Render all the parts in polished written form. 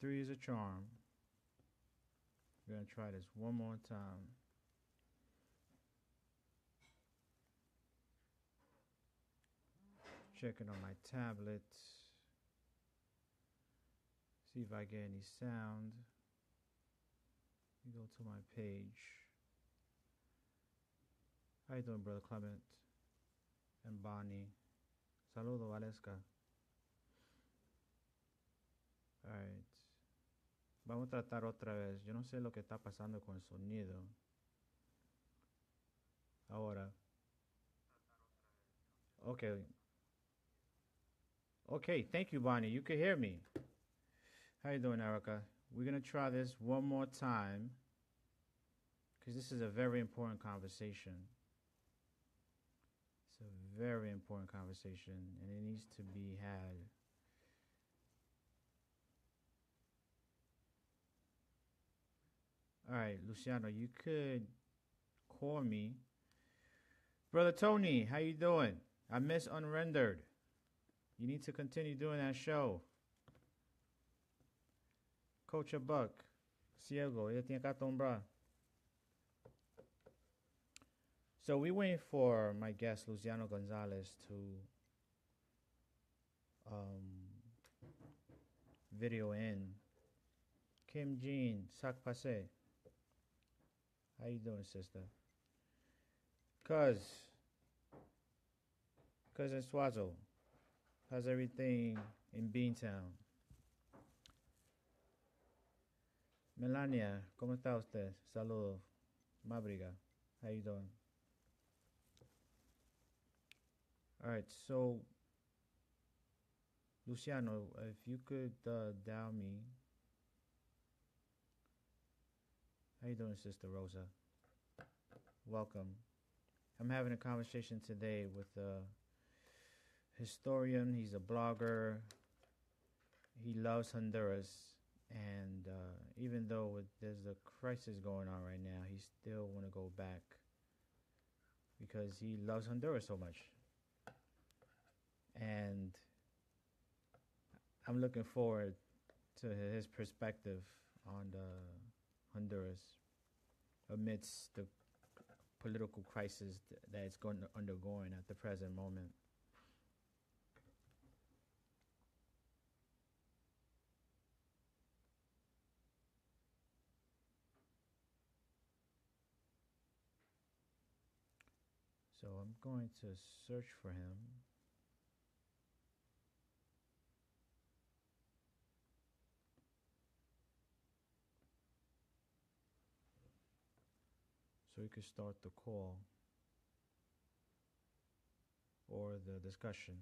Three is a charm. We're going to try this one more time. Checking on my tablet. See if I get any sound. You go to my page. How you doing, Brother Clement? And Bonnie. Saludo, Valeska. Alright. Vamos a tratar otra vez. Yo no sé lo que está pasando con el sonido. Ahora. Okay. Okay, thank you, Bonnie. You can hear me. How you doing, Erica? We're going to try this one more time because this is a very important conversation. It's a very important conversation and it needs to be had. All right, Luciano, you could call me. Brother Tony, how you doing? I miss Unrendered. You need to continue doing that show. Coach a Buck. Ciego, ella tiene catombra. So we waiting for my guest, Luciano Gonzalez, to video in. Kim Jean, sac passe. How you doing, sister? Cousin Swazo. How's everything in Beantown? Melania, ¿cómo está usted? Saludos. Mabriga, how you doing? All right, so Luciano, if you could dial me. How you doing, Sister Rosa? Welcome. I'm having a conversation today with a historian. He's a blogger. He loves Honduras. And even though there's a crisis going on right now, he still want to go back because he loves Honduras so much. And I'm looking forward to his perspective on Honduras amidst the political crisis that it's undergoing at the present moment. So I'm going to search for him. So we could start the call or the discussion.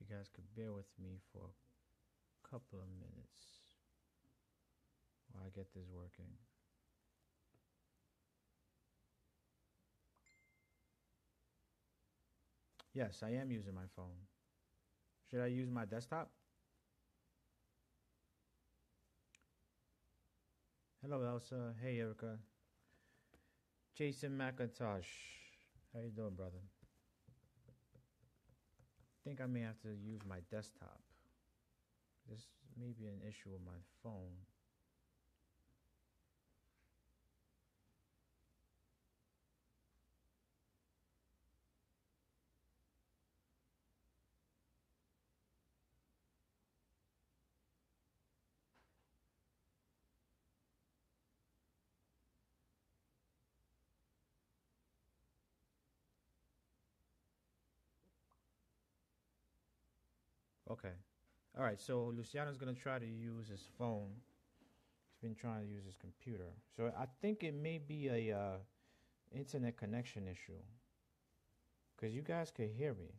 You guys could bear with me for a couple of minutes while I get this working. Yes, I am using my phone. Should I use my desktop? Hello, Elsa. Hey, Erica. Jason McIntosh. How you doing, brother? I think I may have to use my desktop. This may be an issue with my phone. Okay. All right, so Luciano's going to try to use his phone. He's been trying to use his computer. So I think it may be a internet connection issue. Because you guys can hear me.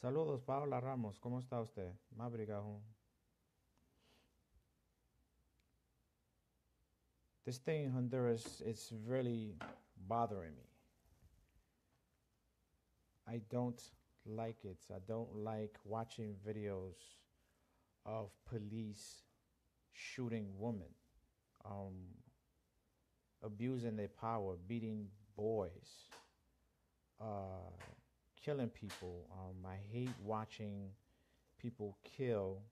Saludos, Paola Ramos. ¿Cómo está usted? Mabriga. This thing in Honduras, it's really bothering me. I don't like it. I don't like watching videos of police shooting women, abusing their power, beating boys, killing people. I hate watching people kill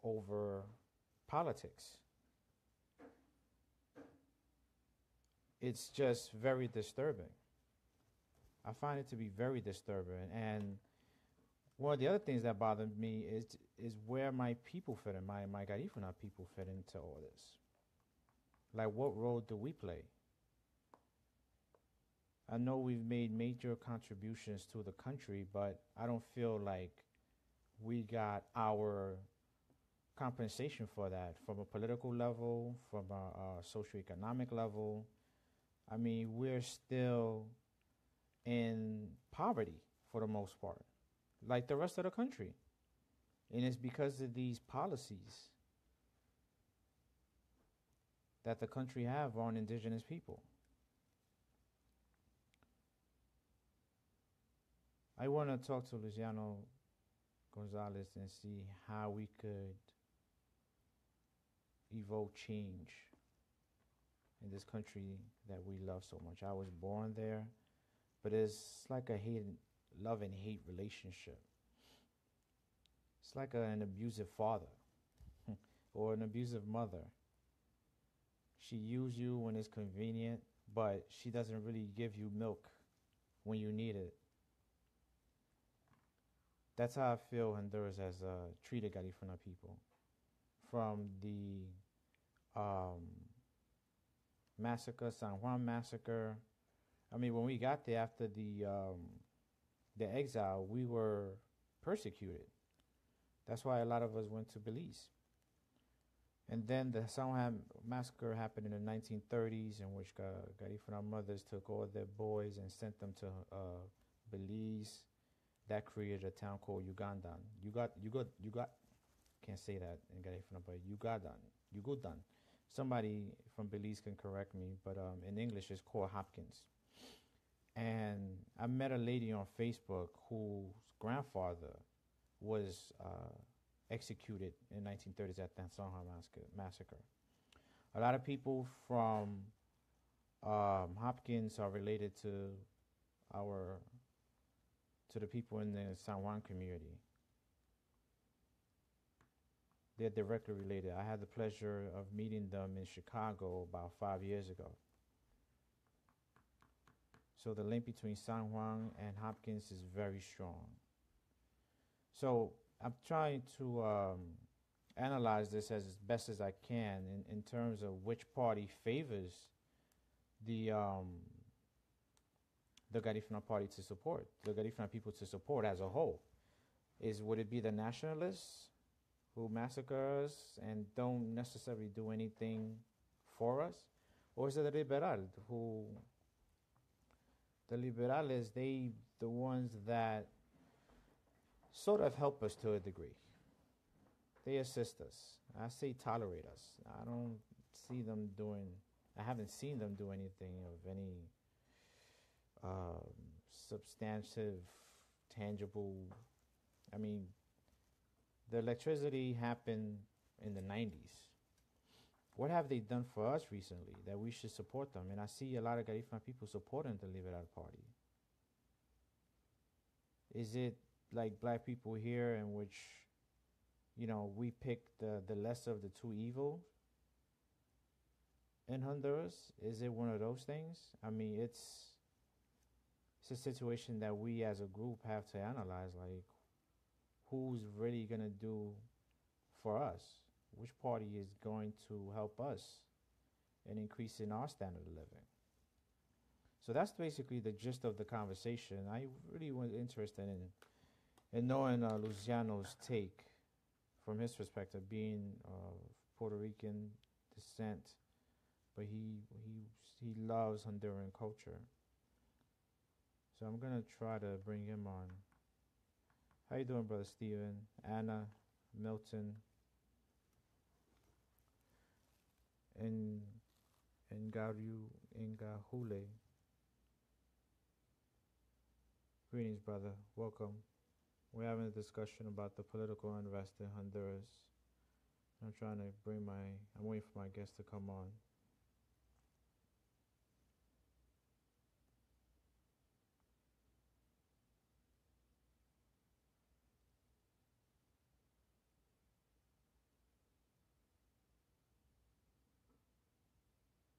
over politics. It's just very disturbing. I find it to be very disturbing. And one of the other things that bothered me is where my people fit in, my Garifuna people fit into all this. Like, what role do we play? I know we've made major contributions to the country, but I don't feel like we got our compensation for that from a political level, from a socioeconomic level. I mean, we're still in poverty for the most part, like the rest of the country. And it's because of these policies that the country have on indigenous people. I want to talk to Luciano Gonzalez and see how we could evoke change in this country that we love so much. I was born there, but it's like a love and hate relationship. It's like an abusive father or an abusive mother. She uses you when it's convenient, but she doesn't really give you milk when you need it. That's how I feel Honduras has treated Garifuna people. From the massacre, San Juan massacre. I mean, when we got there after the exile, we were persecuted. That's why a lot of us went to Belize. And then the San Juan massacre happened in the 1930s, in which Garifuna mothers took all their boys and sent them to Belize. That created a town called Ugandan. You got. Can't say that in Garifuna, but Ugandan. Somebody from Belize can correct me, but in English it's called Hopkins. And I met a lady on Facebook whose grandfather was executed in 1930s at that San Juan massacre. A lot of people from Hopkins are related to the people in the San Juan community. They're directly related. I had the pleasure of meeting them in Chicago about 5 years ago. So the link between San Juan and Hopkins is very strong. So I'm trying to analyze this as best as I can in terms of which party favors the Garifuna party to support, the Garifuna people to support as a whole. Would it be the nationalists who massacre us and don't necessarily do anything for us? Or is it the liberales, the ones that sort of help us to a degree. They assist us. I say tolerate us. I haven't seen them do anything of any substantive, tangible. I mean, the electricity happened in the 90s. What have they done for us recently that we should support them? And I see a lot of Garifuna people supporting the Liberal Party. Is it like black people here in which, we pick the lesser of the two evils in Honduras? Is it one of those things? I mean, it's a situation that we as a group have to analyze, like, who's really going to do for us? Which party is going to help us in increasing our standard of living? So that's basically the gist of the conversation. I really was interested in knowing Luciano's take from his perspective, being Puerto Rican descent, but he loves Honduran culture. So I'm gonna try to bring him on. How you doing, Brother Steven? Anna, Milton, and Ngahule. Greetings, brother. Welcome. We're having a discussion about the political unrest in Honduras. I'm waiting for my guest to come on.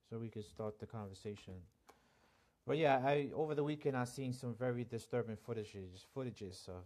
so we could start the conversation. But yeah, I over the weekend I seen some very disturbing footages of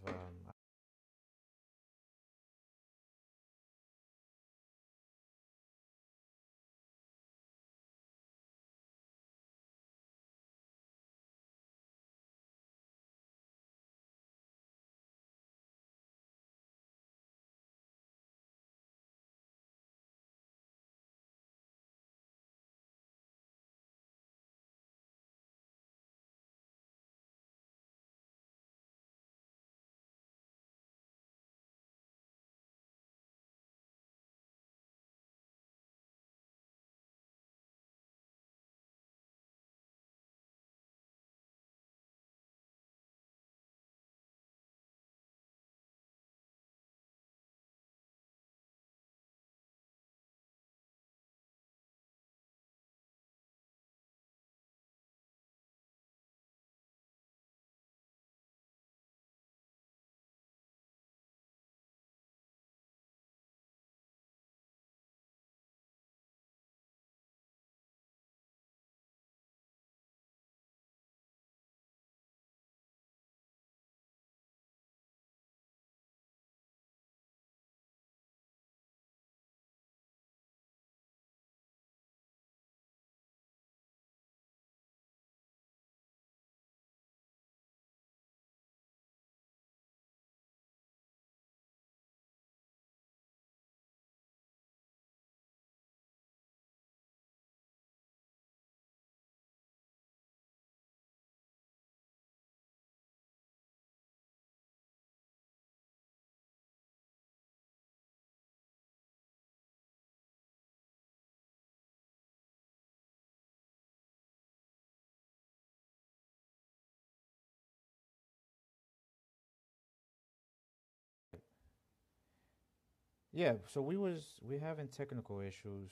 yeah. So we having technical issues.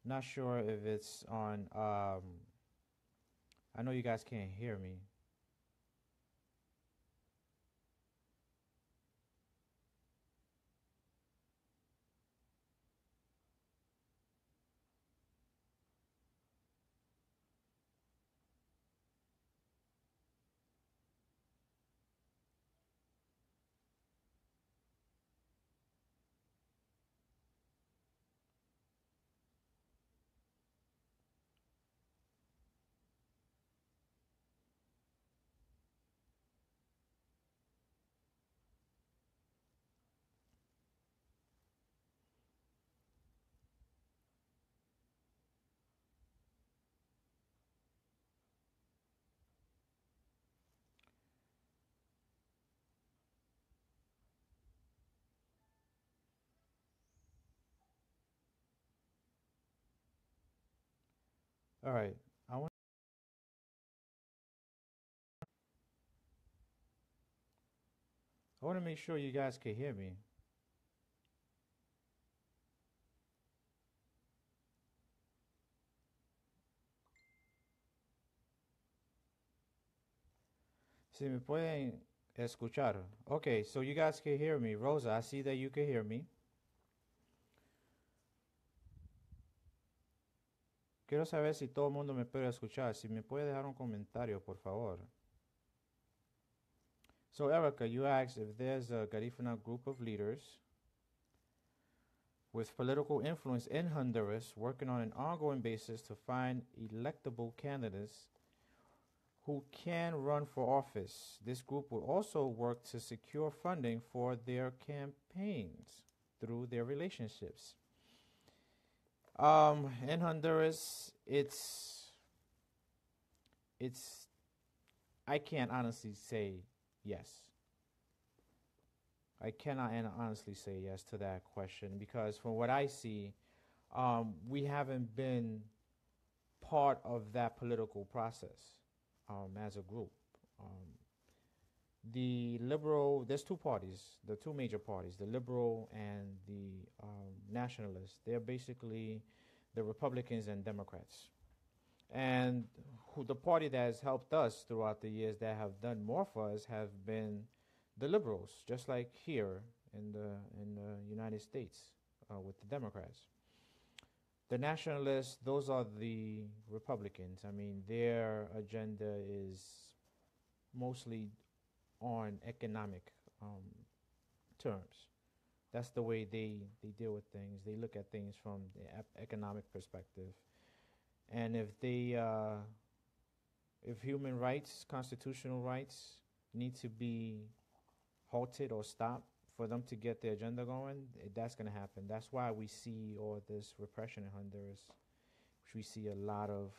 Not sure if it's on. I know you guys can't hear me. All right. I want. I want to make sure you guys can hear me. Si me pueden escuchar. Okay, so you guys can hear me. Rosa, I see that you can hear me. Quiero saber si todo el mundo me puede escuchar. Si me puede dejar un comentario, por favor. So, Erica, you asked if there's a Garifuna group of leaders with political influence in Honduras working on an ongoing basis to find electable candidates who can run for office. This group will also work to secure funding for their campaigns through their relationships. In Honduras, it's I can't honestly say yes. I cannot honestly say yes to that question because from what I see, we haven't been part of that political process as a group. Um, there's two parties, the two major parties, the liberal and the nationalists. They're basically the Republicans and Democrats. And the party that has helped us throughout the years that have done more for us have been the liberals, just like here in the United States with the Democrats. The nationalists, those are the Republicans. I mean, their agenda is mostly on economic terms. That's the way they deal with things. They look at things from the economic perspective. And if human rights, constitutional rights, need to be halted or stopped for them to get the agenda going, that's going to happen. That's why we see all this repression in Honduras, which we see a lot of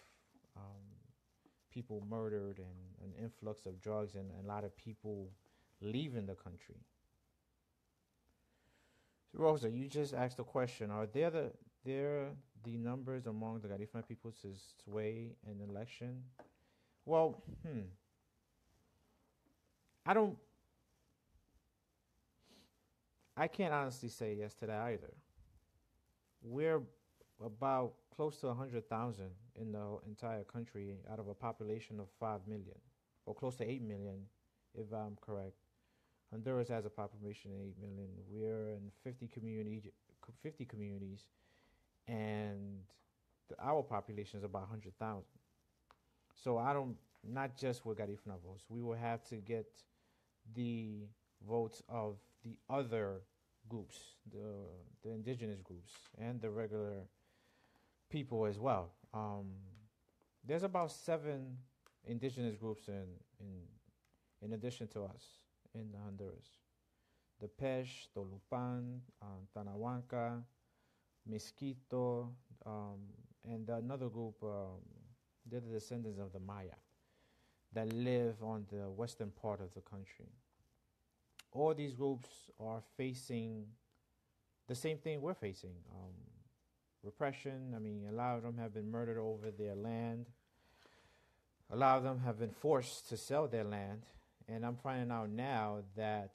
people murdered and an influx of drugs and a lot of people leaving the country. So Rosa, you just asked the question: are there the numbers among the Garifuna people to sway an election? Well, I can't honestly say yes to that either. We're about close to 100,000 in the entire country out of a population of 5 million, or close to 8 million, if I'm correct. Honduras has a population of 8 million. We're in 50 communities, and our population is about 100,000. So not just with Garifuna votes. We will have to get the votes of the other groups, the indigenous groups, and the regular people as well. There's about 7 indigenous groups in addition to us in Honduras. The Pesh, Tolupan, Tanahuanca, Mesquito, and another group, they're the descendants of the Maya that live on the western part of the country. All these groups are facing the same thing we're facing. Repression. I mean, a lot of them have been murdered over their land. A lot of them have been forced to sell their land. And I'm finding out now that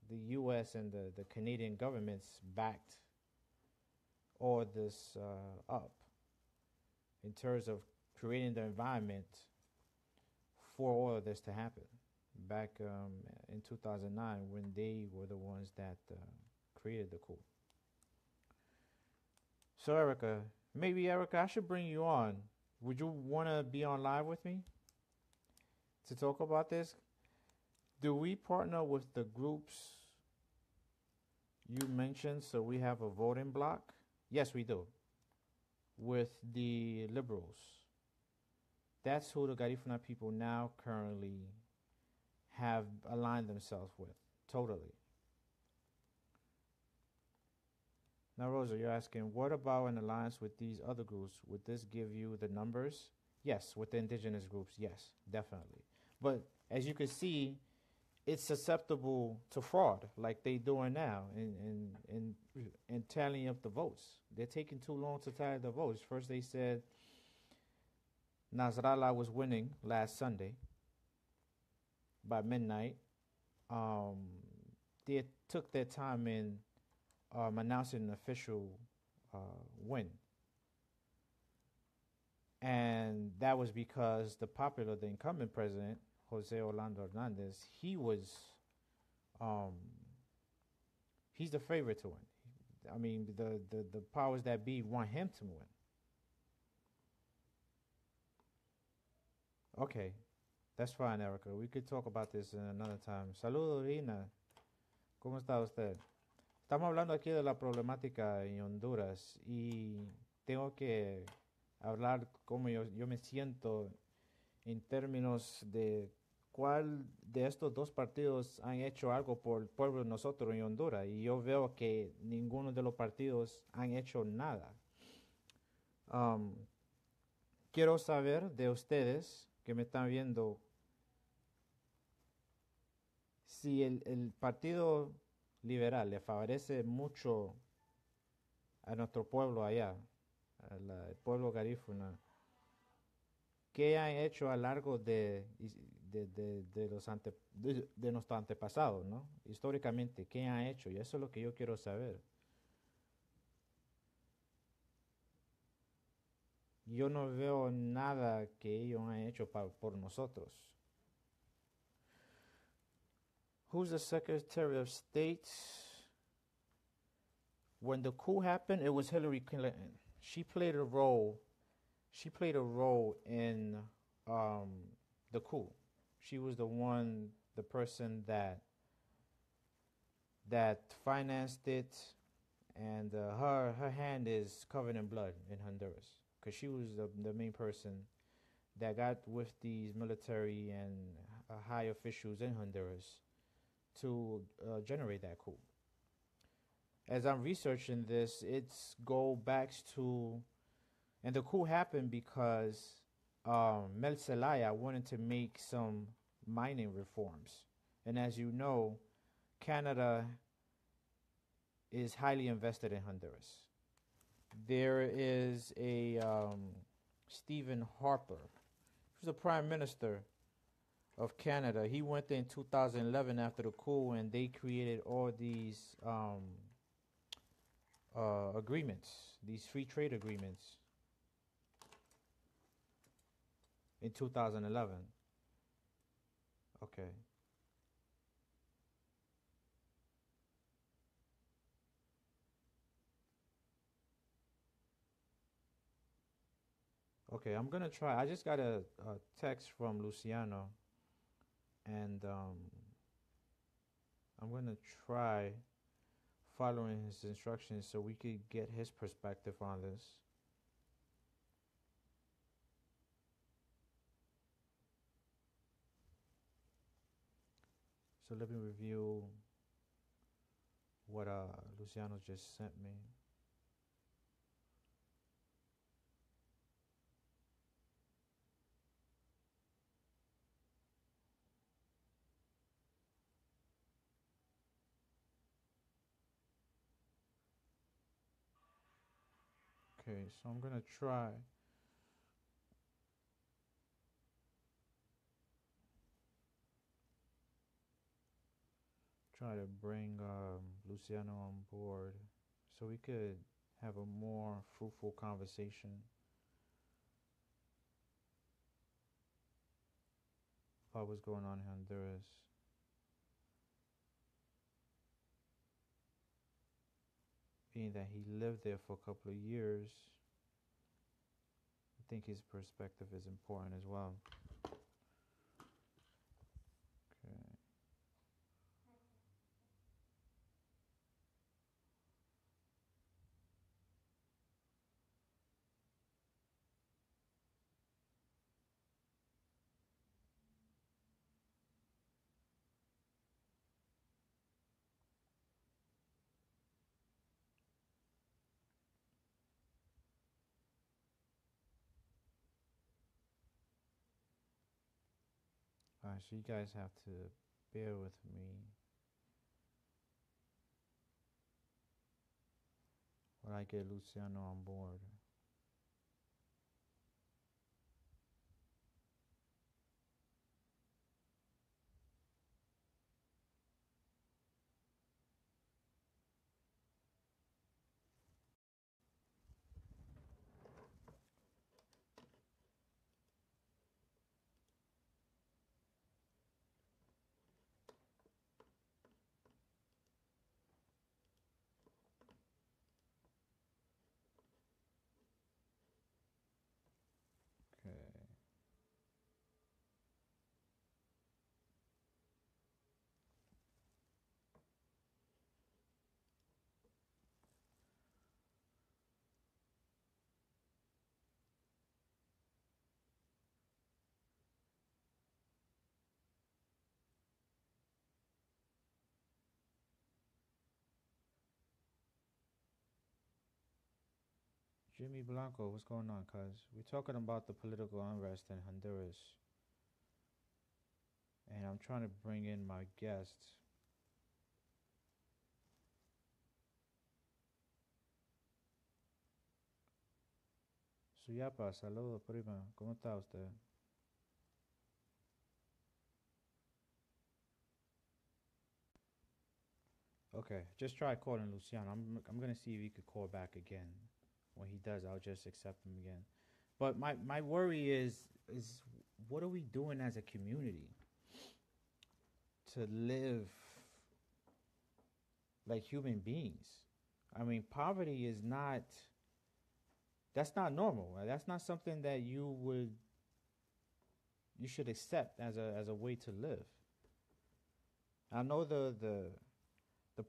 the U.S. and the Canadian governments backed all this up in terms of creating the environment for all of this to happen. Back in 2009, when they were the ones that created the coup. So Erica, I should bring you on. Would you want to be on live with me to talk about this? Do we partner with the groups you mentioned so we have a voting block? Yes, we do. With the liberals. That's who the Garifuna people now currently have aligned themselves with, totally. Now, Rosa, you're asking, what about an alliance with these other groups? Would this give you the numbers? Yes, with the indigenous groups, yes, definitely. But as you can see, it's susceptible to fraud, like they're doing now, in tallying up the votes. They're taking too long to tally the votes. First, they said Nasrallah was winning last Sunday by midnight. They took their time in announcing an official win. And that was because the incumbent president, Jose Orlando Hernandez, he's the favorite to win. I mean, the powers that be want him to win. Okay, that's fine, Erica. We could talk about this in another time. Saludos, Rina. ¿Cómo está usted? Estamos hablando aquí de la problemática en Honduras y tengo que hablar cómo yo me siento en términos de cuál de estos dos partidos han hecho algo por el pueblo de nosotros en Honduras. Y yo veo que ninguno de los partidos han hecho nada. Quiero saber de ustedes que me están viendo si el Partido Liberal le favorece mucho a nuestro pueblo allá, al pueblo garífuna. ¿Qué han hecho a lo largo de nuestros antepasados, ¿no? Históricamente, ¿qué han hecho? Y eso es lo que yo quiero saber. Yo no veo nada que ellos han hecho por nosotros. Who's the Secretary of State? When the coup happened, it was Hillary Clinton. she played a role. She played a role in um, the coup. She was the person that financed it, and her hand is covered in blood in Honduras because she was the main person that got with these military and high officials in Honduras to generate that coup. As I'm researching this, it's go back to, and the coup happened because Mel Zelaya wanted to make some mining reforms, and as you know, Canada is highly invested in Honduras. There is a Stephen Harper, who's the Prime Minister of Canada. He went there in 2011 after the coup, and they created all these agreements, these free trade agreements in 2011. Okay. Okay, I'm gonna try. I just got a text from Luciano, and I'm gonna try following his instructions so we could get his perspective on this. So let me review what Luciano just sent me. Okay, so I'm gonna try to bring Luciano on board so we could have a more fruitful conversation about what's going on in Honduras. Being that he lived there for a couple of years, I think his perspective is important as well. Okay. All right, so you guys have to bear with me while I get Luciano on board. Okay. Jimmy Blanco, what's going on, cuz? We're talking about the political unrest in Honduras. And I'm trying to bring in my guests. Suyapa, saludos, prima. ¿Cómo está usted? Okay, just try calling Luciano. I'm gonna see if he could call back again. When he does, I'll just accept him again. But my worry is what are we doing as a community to live like human beings? I mean, poverty is not That's not normal. That's not something that you should accept as a way to live. I know the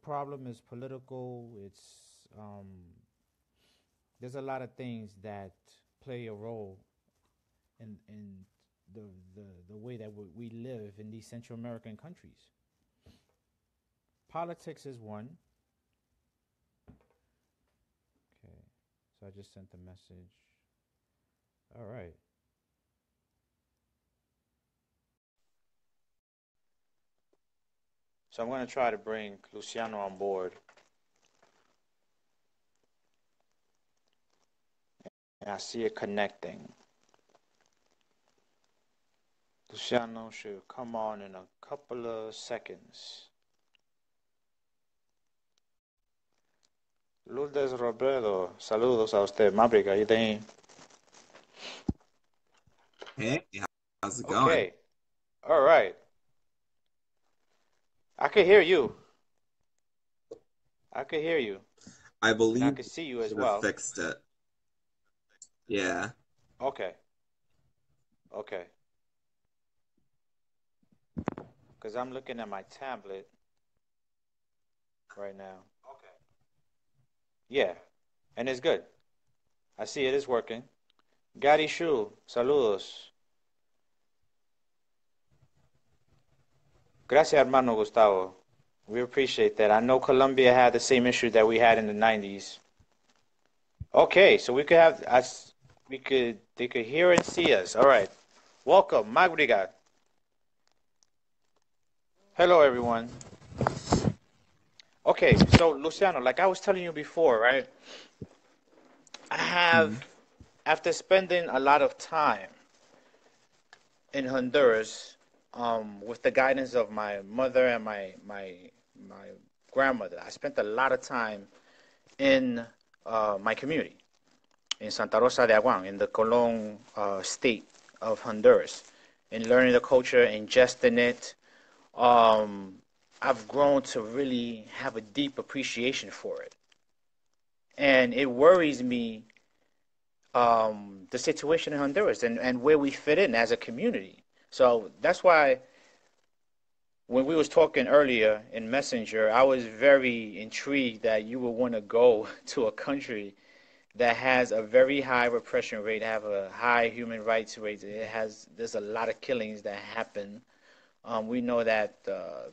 problem is political. It's there's a lot of things that play a role in the the way that we live in these Central American countries. Politics is one. Okay, so I just sent the message. All right. So I'm going to try to bring Luciano on board. And I see it connecting. Luciano should come on in a couple of seconds. Lourdes Robredo, saludos a usted. Mabriga, you think? Hey, how's it going? Okay. All right. I can hear you. I can hear you. I And I believe can see you we as should have well. fixed it. Yeah. Okay. Okay. Because I'm looking at my tablet right now. Okay. Yeah. And it's good. I see it is working. Gary Shu, saludos. Gracias, hermano Gustavo. We appreciate that. I know Colombia had the same issue that we had in the 90s. Okay, so we could have us, they could hear and see us. All right. Welcome, Mabriga. Hello, everyone. Okay, so Luciano, like I was telling you before, right? I Hmm. have, after spending a lot of time in Honduras, with the guidance of my mother and my grandmother, I spent a lot of time in my community in Santa Rosa de Aguan, in the Colon state of Honduras, in learning the culture, ingesting it. Um, I've grown to really have a deep appreciation for it, and it worries me the situation in Honduras and where we fit in as a community. So that's why when we was talking earlier in Messenger, I was very intrigued that you would want to go to a country that has a very high repression rate, have a high human rights rate. There's a lot of killings that happen. We know that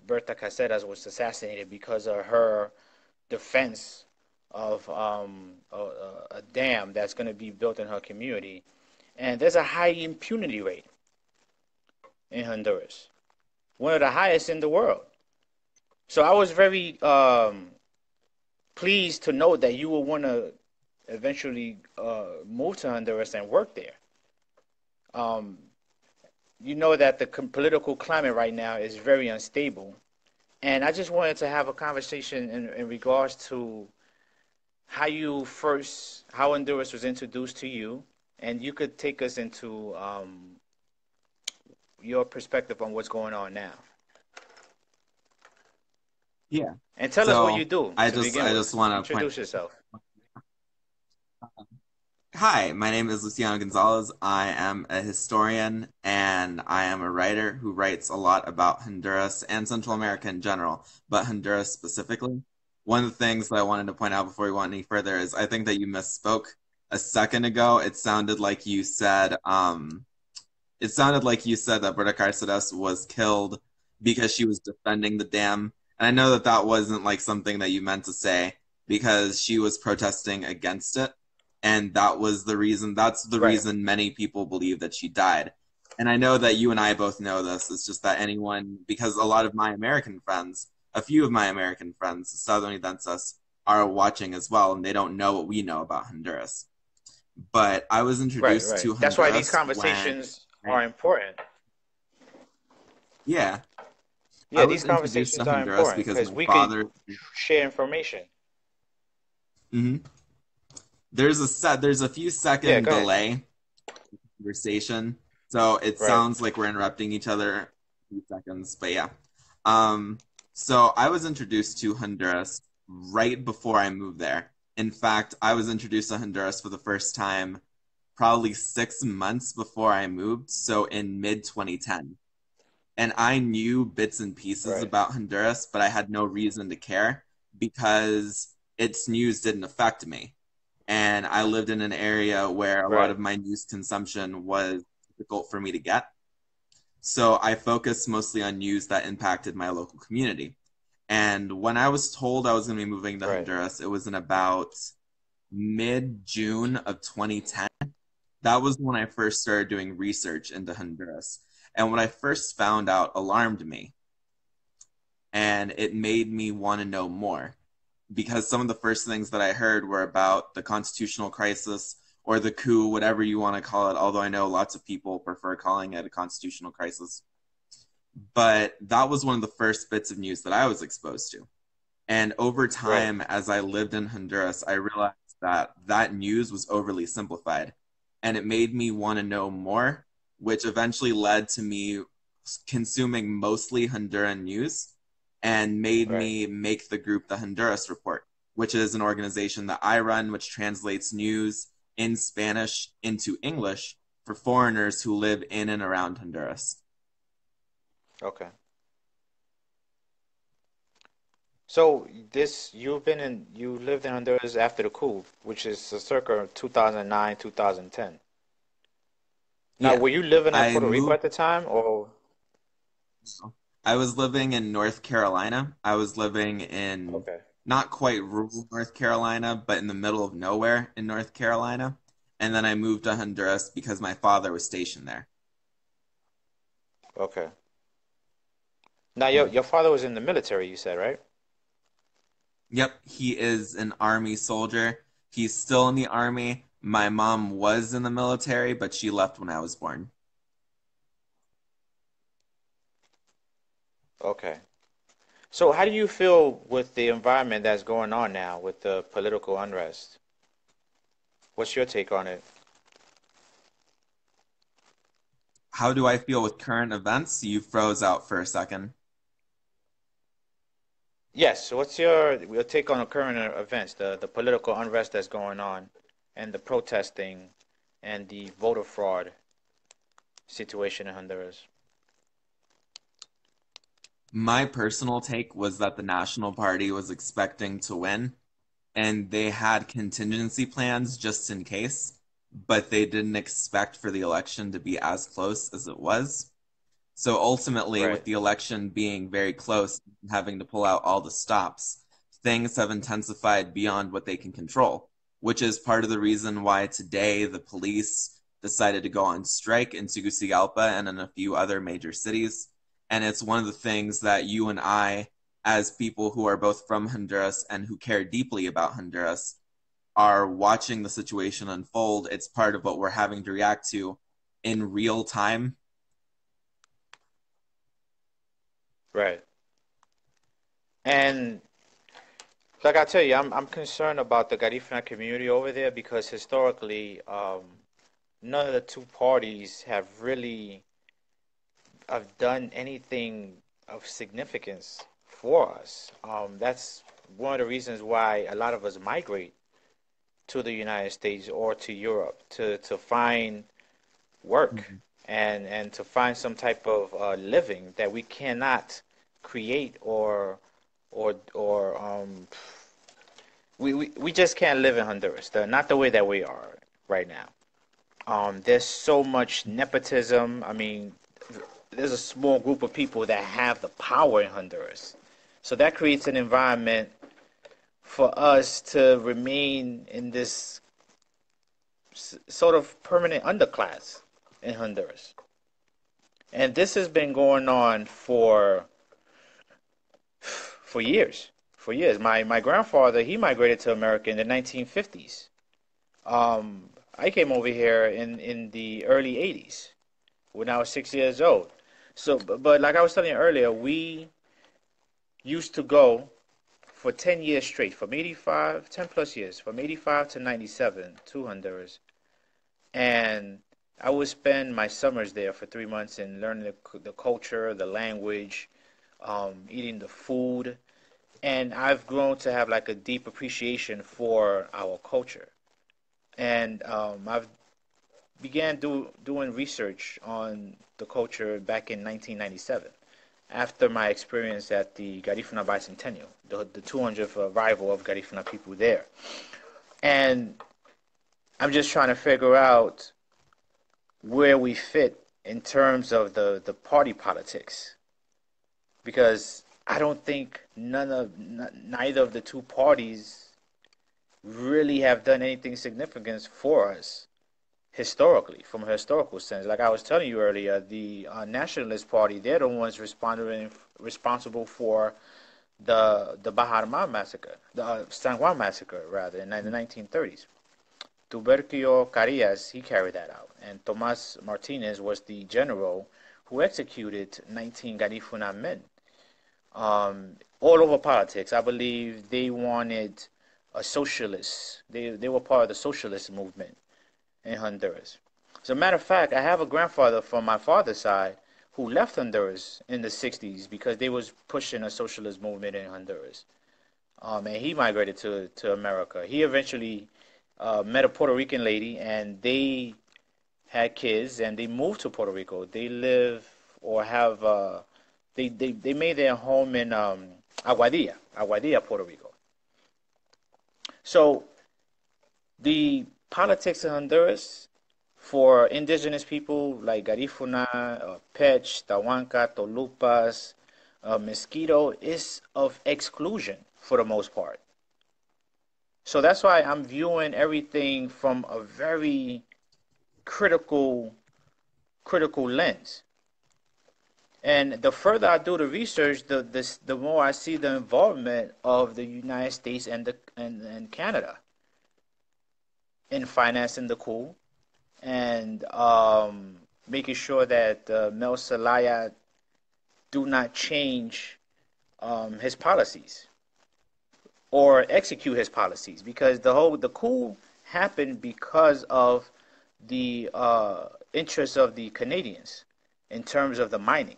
Berta Caceres was assassinated because of her defense of a dam that's going to be built in her community. And there's a high impunity rate in Honduras, one of the highest in the world. So I was very pleased to know that you will want to eventually move to Honduras and work there. Um, you know that the political climate right now is very unstable. And I just wanted to have a conversation in regards to how Honduras was introduced to you, and you could take us into your perspective on what's going on now. Yeah. And tell us what you So do I to just begin I with. just want to point. Introduce yourself. Hi, my name is Luciano Gonzalez. I am a historian and I am a writer who writes a lot about Honduras and Central America in general, but Honduras specifically. One of the things that I wanted to point out before we went any further is I think that you misspoke a second ago. It sounded like you said that Berta Cáceres was killed because she was defending the dam. And I know that that wasn't like something that you meant to say because she was protesting against it. And that's the Right. reason many people believe that she died. And I know that you and I both know this. It's just that because a few of my American friends, estadounidenses, are watching as well, and they don't know what we know about Honduras. But I was Right, introduced right. to That's why these Honduras when conversations I, are important. yeah, I Yeah, these was introduced to conversations are Honduras important because because my we could father. share information. Mhm. There's a few Yeah, second go ahead. delay conversation, so it Right. sounds like we're interrupting each other a few seconds. But yeah, um, so I was introduced to Honduras right before I moved there In fact, I was introduced to Honduras for the first time probably 6 months before I moved, so in mid 2010. And I knew bits and pieces Right. about Honduras, but I had no reason to care because its news didn't affect me. And I lived in an area where a lot Right. of my news consumption was difficult for me to get. So I focused mostly on news that impacted my local community. And when I was told I was going to be moving to Right. Honduras, it was in about mid June of 2010. That was when I first started doing research into Honduras. And what I first found out alarmed me, and it made me want to know more because some of the first things that I heard were about the constitutional crisis or the coup, whatever you want to call it, although I know lots of people prefer calling it a constitutional crisis. But that was one of the first bits of news that I was exposed to. And over Right. time, as I lived in Honduras, I realized that that news was overly simplified. And it made me want to know more, which eventually led to me consuming mostly Honduran news and made Right. me make the group the Honduras Report, which is an organization that I run, which translates news in Spanish into English for foreigners who live in and around Honduras. Okay. So you lived in Honduras after the coup, which is circa 2009, 2010. Now, Yeah, were you living in I Puerto Rico moved. at the time, or I was living in North Carolina. I was living in okay, not quite rural North Carolina, but in the middle of nowhere in North Carolina. And then I moved to Honduras because my father was stationed there. okay. Now, Mhm. your father was in the military, you said, right? Yep, he is an army soldier. He's still in the army. My mom was in the military, but she left when I was born. Okay. So, how do you feel with the environment that's going on now with the political unrest? What's your take on it? How do I feel with current events? You froze out for a second. Yes. So, what's your take on the current events, the political unrest that's going on, and the protesting, and the voter fraud situation in Honduras? My personal take was that the National Party was expecting to win, and they had contingency plans just in case, but they didn't expect for the election to be as close as it was. So ultimately, with Right. the election being very close, having to pull out all the stops, things have intensified beyond what they can control, which is part of the reason why today the police decided to go on strike in Tegucigalpa and in a few other major cities. And it's one of the things that you and I, as people who are both from Honduras and who care deeply about Honduras, are watching the situation unfold. It's part of what we're having to react to in real time. Right. And like I tell you, I'm concerned about the Garifuna community over there because historically, none of the two parties have done anything of significance for us. That's one of the reasons why a lot of us migrate to the United States or to Europe to find work Mhm. and to find some type of living that we cannot create or we just can't live in Honduras, not the way that we are right now. There's so much nepotism. I mean, there's a small group of people that have the power in Honduras. So that creates an environment for us to remain in this sort of permanent underclass in Honduras. And this has been going on for years. For years. My grandfather, he migrated to America in the 1950s. I came over here in the early 80s when I was 6 years old. So, but like I was telling you earlier, we used to go for 10 years straight, from 85, 10 plus years, from 85 to 97 to Honduras. And I would spend my summers there for 3 months and learning the culture, the language, eating the food. and I've grown to have like a deep appreciation for our culture. And I've began doing research on the culture back in 1997 after my experience at the Garifuna Bicentennial, the 200th arrival of Garifuna people there. And I'm just trying to figure out where we fit in terms of the party politics, because I don't think neither of the two parties really have done anything significant for us historically, from a historical sense. Like I was telling you earlier, the Nationalist Party, they're the ones responsible for the Bahar massacre, the San Juan massacre, rather, in the 1930s. Tubercio Carillas, he carried that out. And Tomas Martinez was the general who executed 19 Garifuna men. All over politics, I believe they wanted a socialist. They were part of the socialist movement in Honduras. As a matter of fact, I have a grandfather from my father's side who left Honduras in the 60s because they was pushing a socialist movement in Honduras. And he migrated to America. He eventually met a Puerto Rican lady, and they had kids, and they moved to Puerto Rico. They live or have they made their home in Aguadilla, Puerto Rico. So the politics in Honduras for indigenous people like Garifuna, Pech, Tahuanca, Tolupas, Mosquito is of exclusion for the most part. So that's why I'm viewing everything from a very critical lens. And the further I do the research, the more I see the involvement of the United States and Canada in financing the coup and making sure that Mel Zelaya do not change his policies or execute his policies, because the coup happened because of the interests of the Canadians in terms of the mining.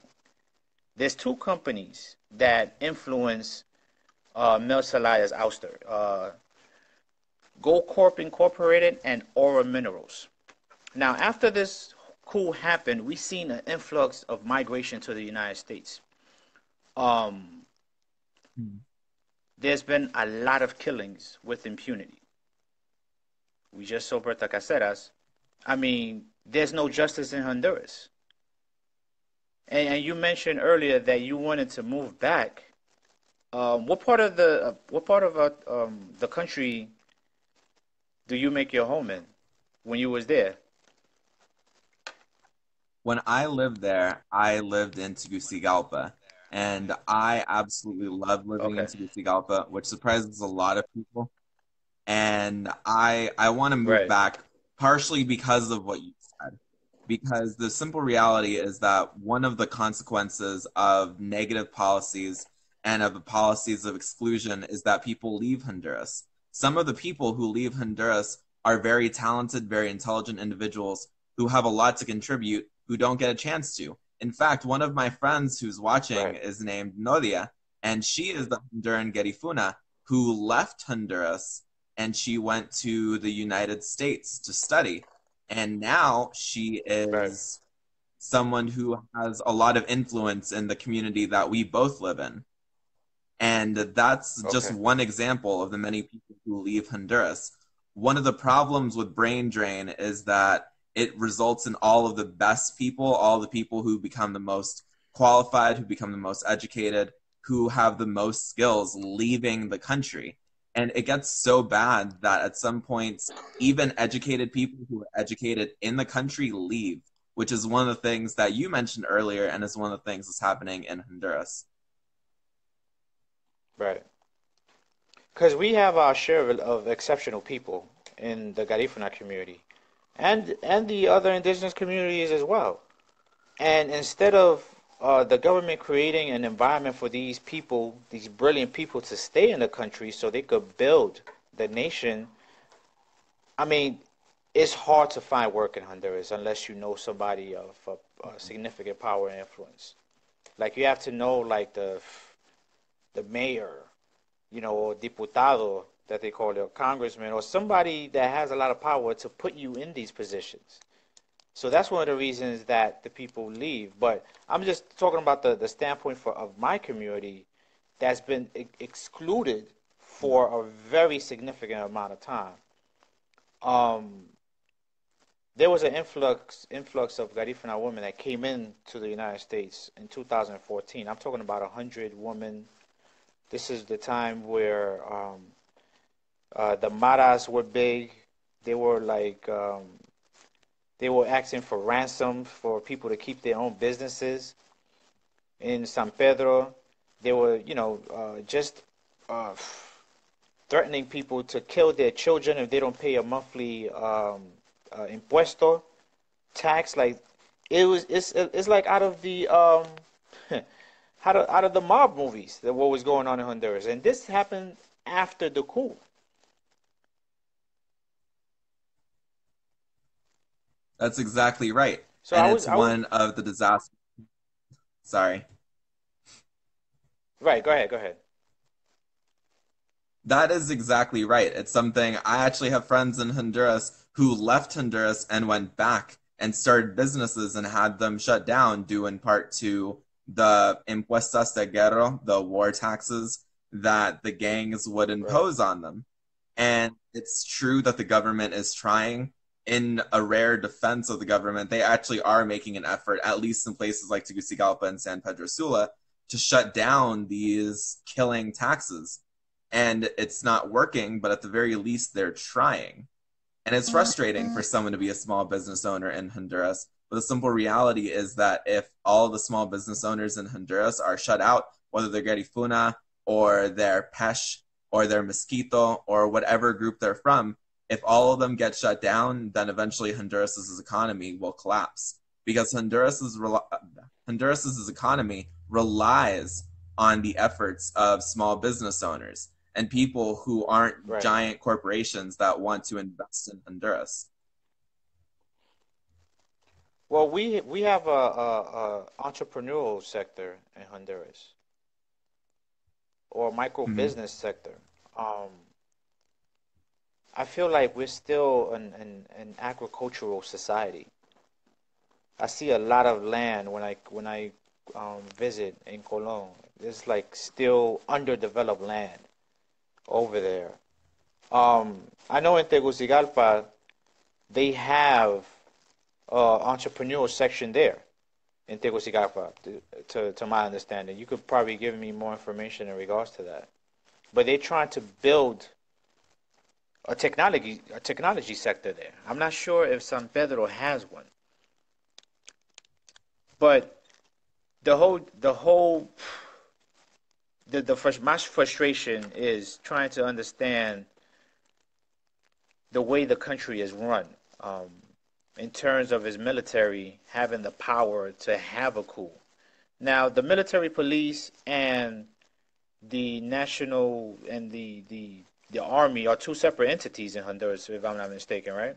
There's two companies that influence Mel Zelaya's ouster: Gold Corp Incorporated and Aura Minerals. Now, after this coup happened, we've seen an influx of migration to the United States. Um, there's been a lot of killings with impunity. We just saw Berta Caceres. I mean, there's no justice in Honduras. And you mentioned earlier that you wanted to move back. What part of the country do you make your home in when you was there? When I lived there, I lived in Tegucigalpa, and I absolutely love living in Okay. Tegucigalpa, which surprises a lot of people. And I want to move Right. back partially because of what you said. Because the simple reality is that one of the consequences of negative policies and of the policies of exclusion is that people leave Honduras. Some of the people who leave Honduras are very talented, very intelligent individuals who have a lot to contribute, who don't get a chance to. In fact, one of my friends who's watching Right. is named Nodia, and she is the Honduran Garifuna who left Honduras and she went to the United States to study. And now she Right. is someone who has a lot of influence in the community that we both live in. And that's just Okay. one example of the many people who leave Honduras. One of the problems with brain drain is that it results in all of the best people, all the people who become the most qualified, who become the most educated, who have the most skills leaving the country. And it gets so bad that at some points, even educated people who are educated in the country leave, which is one of the things that you mentioned earlier, and is one of the things that's happening in Honduras. Right. Because we have our share of exceptional people in the Garifuna community, and the other indigenous communities as well. And instead of the government creating an environment for these people, these brilliant people, to stay in the country so they could build the nation, I mean, it's hard to find work in Honduras unless you know somebody of significant power and influence. Like you have to know like the mayor, or diputado that they call it, or congressman, or somebody that has a lot of power to put you in these positions. So that's one of the reasons that the people leave. But I'm just talking about the standpoint of my community that's been excluded for a very significant amount of time. Um, there was an influx of Garifuna women that came into the United States in 2014. I'm talking about 100 women. This is the time where the Maras were big. They were like they were asking for ransom for people to keep their own businesses in San Pedro. They were, just threatening people to kill their children if they don't pay a monthly impuesto tax. Like it's like out of the out of the mob movies that what was going on in Honduras, and this happened after the coup. That's exactly right. So And I was it's I was one of the disasters. Sorry. right. Go ahead. That is exactly right. It's something I actually have friends in Honduras who left Honduras and went back and started businesses and had them shut down due in part to the impuestas de guerra, the war taxes that the gangs would Right. impose on them. And it's true that the government is trying. In a rare defense of the government, they actually are making an effort, at least in places like Tegucigalpa and San Pedro Sula, to shut down these killing taxes. And it's not working, but at the very least, they're trying. And it's frustrating for someone to be a small business owner in Honduras. But the simple reality is that if all the small business owners in Honduras are shut out, whether they're Garifuna or they're Pesh or they're Mosquito or whatever group they're from, if all of them get shut down, then eventually Honduras's economy will collapse because Honduras's economy relies on the efforts of small business owners and people who aren't Right. giant corporations that want to invest in Honduras. Well, we have a entrepreneurial sector in Honduras, or micro Mm-hmm. business sector. Um, I feel like we're still an agricultural society. I see a lot of land when I visit in Colón. There's like still underdeveloped land over there. I know in Tegucigalpa they have entrepreneurial section there in Tegucigalpa, to my understanding. You could probably give me more information in regards to that. But they're trying to build a technology sector there. I'm not sure if San Pedro has one, but my frustration is trying to understand the way the country is run, in terms of its military having the power to have a coup. Now, the military police and the national and the army are two separate entities in Honduras, if I'm not mistaken, right?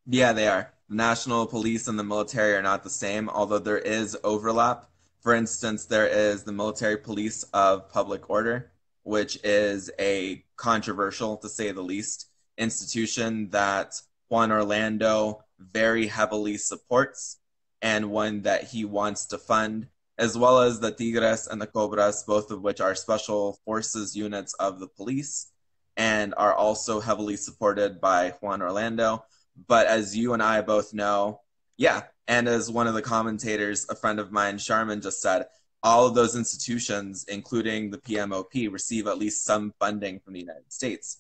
Yeah, they are. The national police and the military are not the same, although there is overlap. For instance, there is the military police of public order, which is a controversial, to say the least, institution that Juan Orlando very heavily supports and one that he wants to fund, as well as the Tigres and the Cobras, both of which are special forces units of the police and are also heavily supported by Juan Orlando. But as you and I both know, yeah, and as one of the commentators, a friend of mine, Sharman, just said, all of those institutions, including the PMOP, receive at least some funding from the United States.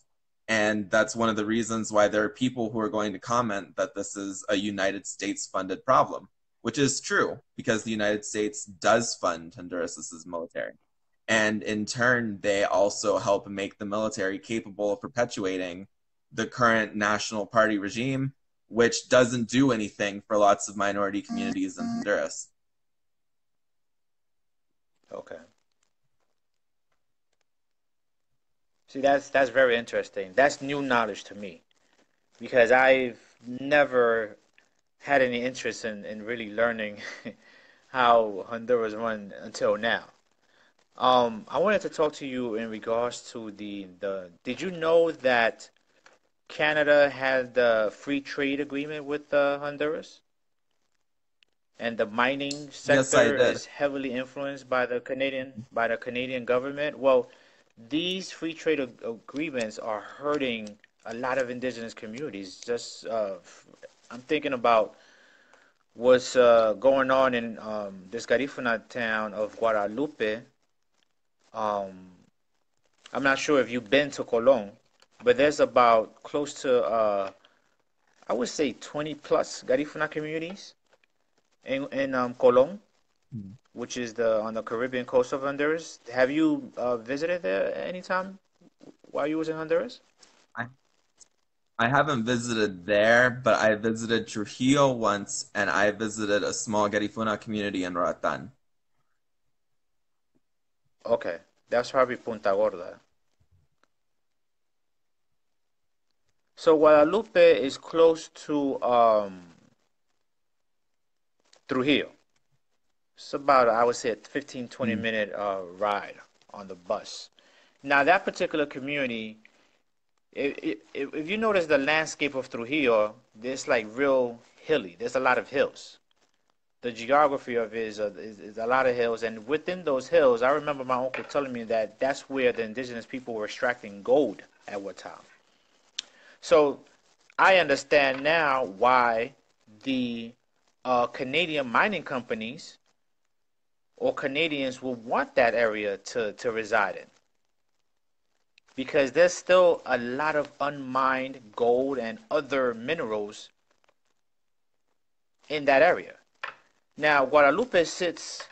And that's one of the reasons why there are people who are going to comment that this is a United States funded problem, which is true because the United States does fund Honduras's military. And in turn, they also help make the military capable of perpetuating the current National Party regime, which doesn't do anything for lots of minority communities in Honduras. Okay. See, that's very interesting. That's new knowledge to me because I've never had any interest in really learning how Honduras run until now. I wanted to talk to you in regards to the. Did you know that Canada had the free trade agreement with Honduras, and the mining Yes, I sector did. is heavily influenced by the Canadian government? Well, these free trade agreements are hurting a lot of indigenous communities. I'm thinking about what's going on in this Garifuna town of Guadalupe. Um, I'm not sure if you've been to Colón, but there's about close to I would say 20 plus Garifuna communities in Colón, Mhm. which is the on the Caribbean coast of Honduras. Have you visited there anytime while you was in Honduras? I, I haven't visited there, but I visited Trujillo once, and I visited a small Garifuna community in Roatan. Okay, that's probably Punta Gorda. So Guadalupe is close to Trujillo. It's about, I would say, a 15, 20 Mm. minute ride on the bus. Now, that particular community, if you notice the landscape of Trujillo, there's like real hilly. There's a lot of hills. The geography of it is a lot of hills, and within those hills, I remember my uncle telling me that that's where the indigenous people were extracting gold at one time. So I understand now why the Canadian mining companies or Canadians will want that area to reside in, because there's still a lot of unmined gold and other minerals in that area. Now, Guadalupe sits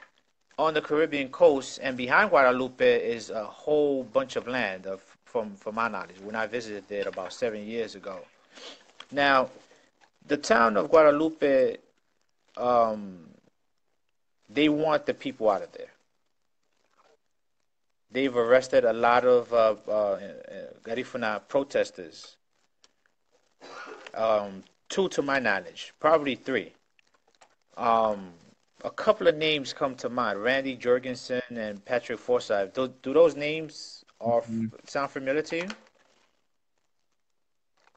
on the Caribbean coast, and behind Guadalupe is a whole bunch of land from my knowledge when I visited it about 7 years ago. Now, the town of Guadalupe, um, they want the people out of there. They've arrested a lot of Garifuna protesters, two to my knowledge, probably three. Um, a couple of names come to mind: Randy Jorgensen and Patrick Forsyth. Do those names sound familiar to you?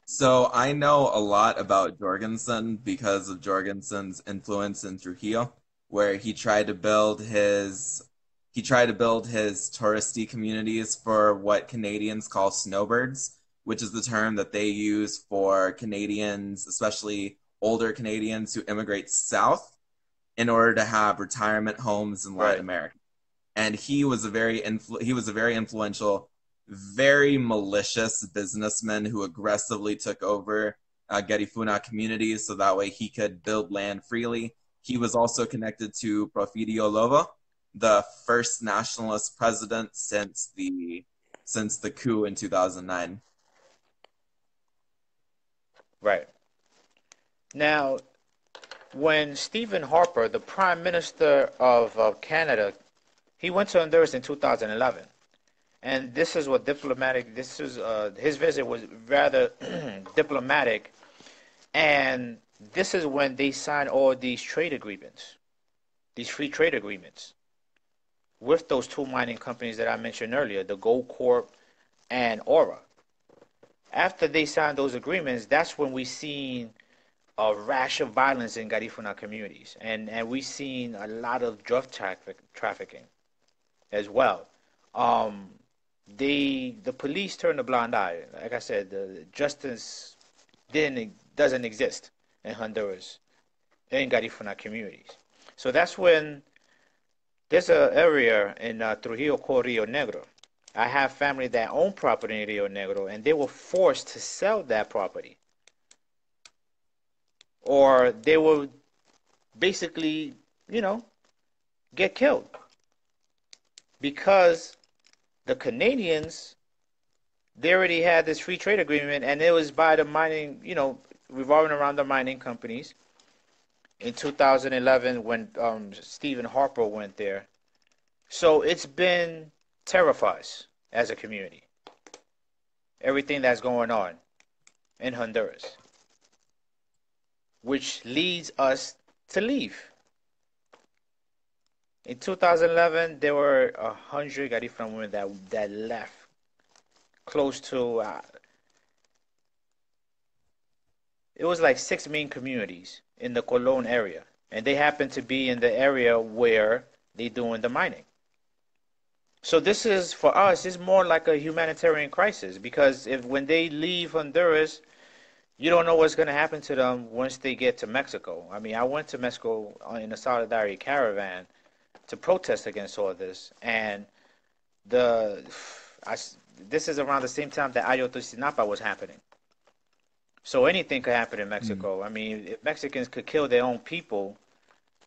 So I know a lot about Jorgensen because of Jorgensen's influence in Trujillo, where he tried to build his touristy communities for what Canadians call snowbirds, which is the term that they use for Canadians, especially older Canadians who immigrate south in order to have retirement homes in Latin Right. America. And he was a very influential, very malicious businessman who aggressively took over Garifuna communities so that way he could build land freely. He was also connected to Porfirio Lobo, the first nationalist president since the coup in 2009. Right. Now, when Stephen Harper, the Prime Minister of Canada, he went to Honduras in 2011. And this is what diplomatic, this is, his visit was rather diplomatic. And this is when they signed all these trade agreements, these free trade agreements with those two mining companies that I mentioned earlier, the Gold Corp and Aura. After they signed those agreements, that's when we seen a rash of violence in Garifuna communities, and we seen a lot of trafficking as well. Um, the police turned a blind eye. Like I said, the justice didn't doesn't exist in Honduras in Garifuna communities. So that's when there's an area in Trujillo called Rio Negro. I have family that own property in Rio Negro, and they were forced to sell that property, or they will basically, you know, get killed because the Canadians, they already had this free trade agreement, and it was by the mining, revolving around the mining companies. In 2011, when Stephen Harper went there, so it's been terrified as a community. Everything that's going on in Honduras, which leads us to leave. In 2011, there were 100 Garifuna women that left close to, it was like six main communities in the Colon area. And they happen to be in the area where they doing the mining. So this is, for us, it's more like a humanitarian crisis because if when they leave Honduras, you don't know what's going to happen to them once they get to Mexico. I mean, I went to Mexico in a solidarity caravan to protest against all this, and the I, this is around the same time that Ayotzinapa was happening. So anything could happen in Mm. Mexico. I mean, if Mexicans could kill their own people,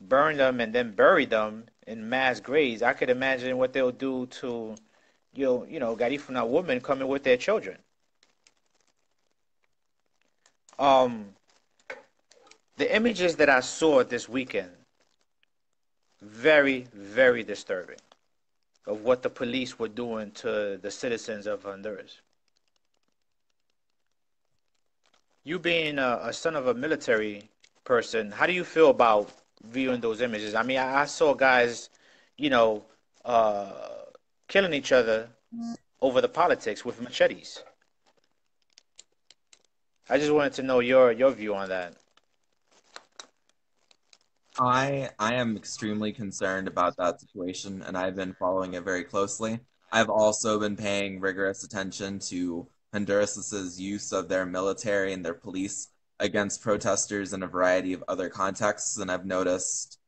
burn them, and then bury them in mass graves, I could imagine what they'll do to Garifuna women coming with their children. Um, the images that I saw this weekend, very, very disturbing, of what the police were doing to the citizens of Honduras. You being a son of a military person, how do you feel about viewing those images? I mean, I saw guys, you know, uh, killing each other over the politics with machetes. I just wanted to know your view on that. I am extremely concerned about that situation, and I've been following it very closely. I've also been paying rigorous attention to Honduras's use of their military and their police against protesters in a variety of other contexts, and I've noticed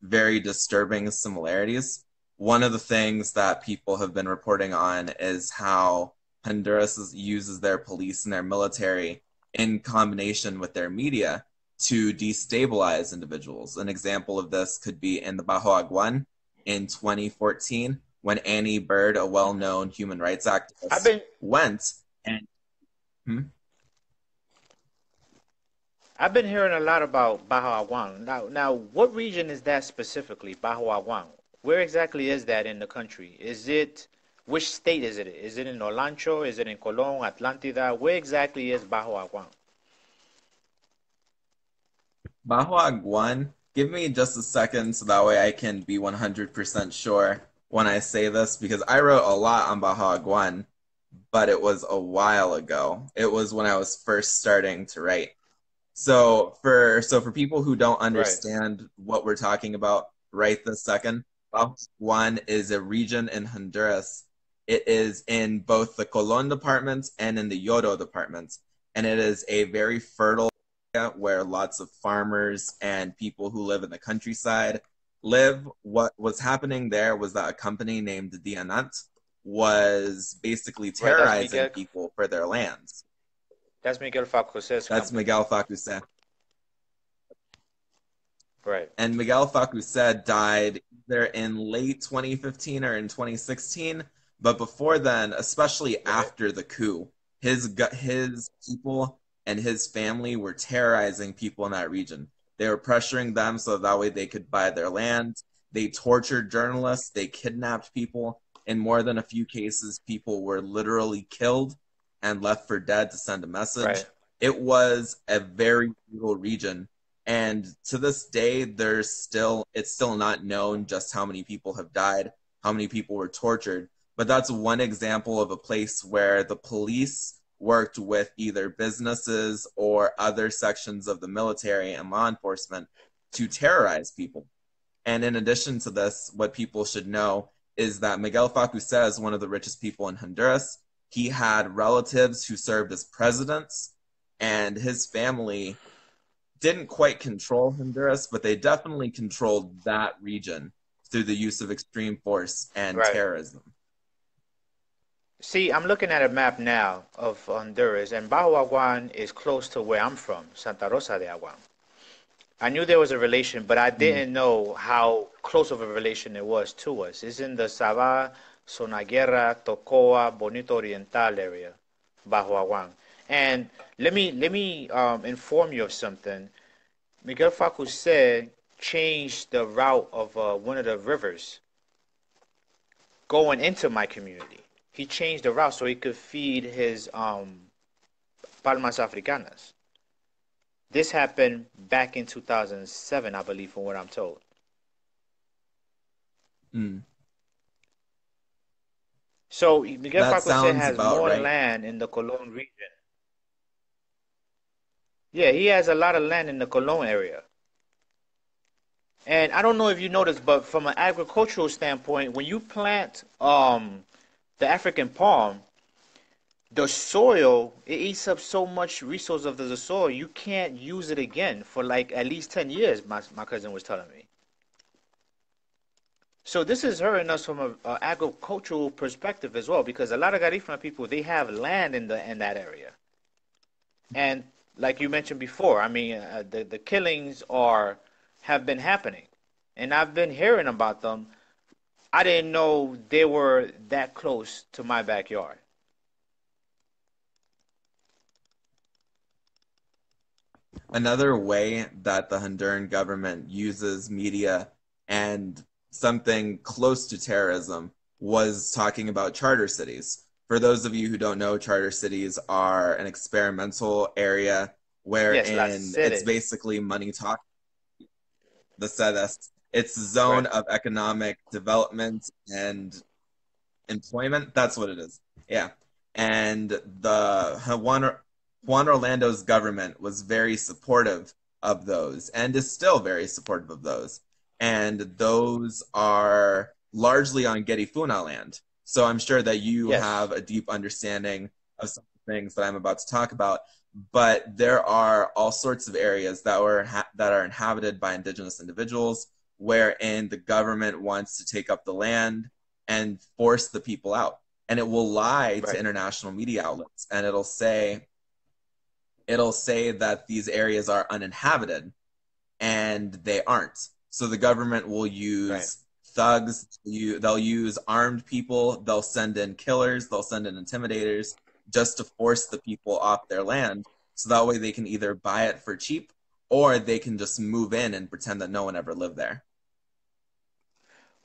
very disturbing similarities. One of the things that people have been reporting on is how uses their police and their military in combination with their media to destabilize individuals. An example of this could be in the Bajo Aguan in 2014 when Annie Bird, a well-known human rights I've activist, been went and hmm? I've been hearing a lot about Bajo Aguan. Now, what region is that specifically, Bajo Aguan? Where exactly is that in the country? Which state is it? Is it in Olancho? Is it in Colón, Atlantida? Where exactly is Bajo Aguan? Bajo Aguan, give me just a second so that way I can be 100% sure when I say this because I wrote a lot on Bajo Aguan, but it was a while ago. It was when I was first starting to write. So for people who don't Right, understand what we're talking about right this second, Bajo Aguan is a region in Honduras. It is in both the Colon department and in the Yodo department, and it is a very fertile where lots of farmers and people who live in the countryside live. What was happening there was that a company named Dianant was basically right. terrorizing people for their lands. That's Miguel Facos's That's company. Miguel Facuse. Right, And Miguel Facuse died either in late 2015 or in 2016. But before then, especially right, after the coup, his people and his family were terrorizing people in that region. They were pressuring them so that way they could buy their land. They tortured journalists. They kidnapped people. In more than a few cases, people were literally killed and left for dead to send a right. message. It was a very brutal region, and to this day it's still not known just how many people have died, how many people were tortured, but that's one example of a place where the police worked with either businesses or other sections of the military and law enforcement to terrorize people. And in addition to this, what people should know is that Miguel Facuse is one of the richest people in Honduras. He had relatives who served as presidents, and his family didn't quite control Honduras, but they definitely controlled that region through the use of extreme force and Right. terrorism. See, I'm looking at a map now of Honduras, and Bajo Aguan is close to where I'm from, Santa Rosa de Aguan. I knew there was a relation, but I Mm. didn't know how close of a relation it was to us. It's in the Sabah, Sonaguerra, Tocoa, Bonito Oriental area, Bajo Aguan. And let me inform you of something. Miguel Facuse changed the route of one of the rivers going into my community. He changed the route so he could feed his palmas africanas. This happened back in 2007, I believe, from what I'm told. Mm. So Miguel That Farquhar sounds has about more right. land in the Colon region. Yeah, he has a lot of land in the Colon area. And I don't know if you noticed, but from an agricultural standpoint, when you plant the African palm, the soil it eats up so much resource of the soil you can't use it again for like at least 10 years. My cousin was telling me. So this is hurting us from a agricultural perspective as well, because a lot of Garifuna people they have land in that area, and like you mentioned before, I mean the killings are have been happening, and I've been hearing about them. I didn't know they were that close to my backyard. Another way that the Honduran government uses media and something close to terrorism was talking about charter cities. For those of you who don't know, charter cities are an experimental area Yes, las wherein it's sedes. basically money talk, the SEDES. It's a Right, zone of economic development and employment. That's what it is. Yeah. And the Juan Orlando's government was very supportive of those and is still very supportive of those. And those are largely on Gerifuna land. So I'm sure that you yes, have a deep understanding of some of the things that I'm about to talk about. But there are all sorts of areas that are inhabited by indigenous individuals, wherein the government wants to take up the land and force the people out. And it will lie to right, international media outlets and it'll say that these areas are uninhabited and they aren't. So the government will right. use thugs, they'll use armed people, they'll send in killers, they'll send in intimidators just to force the people off their land. So that way they can either buy it for cheap or they can just move in and pretend that no one ever lived there.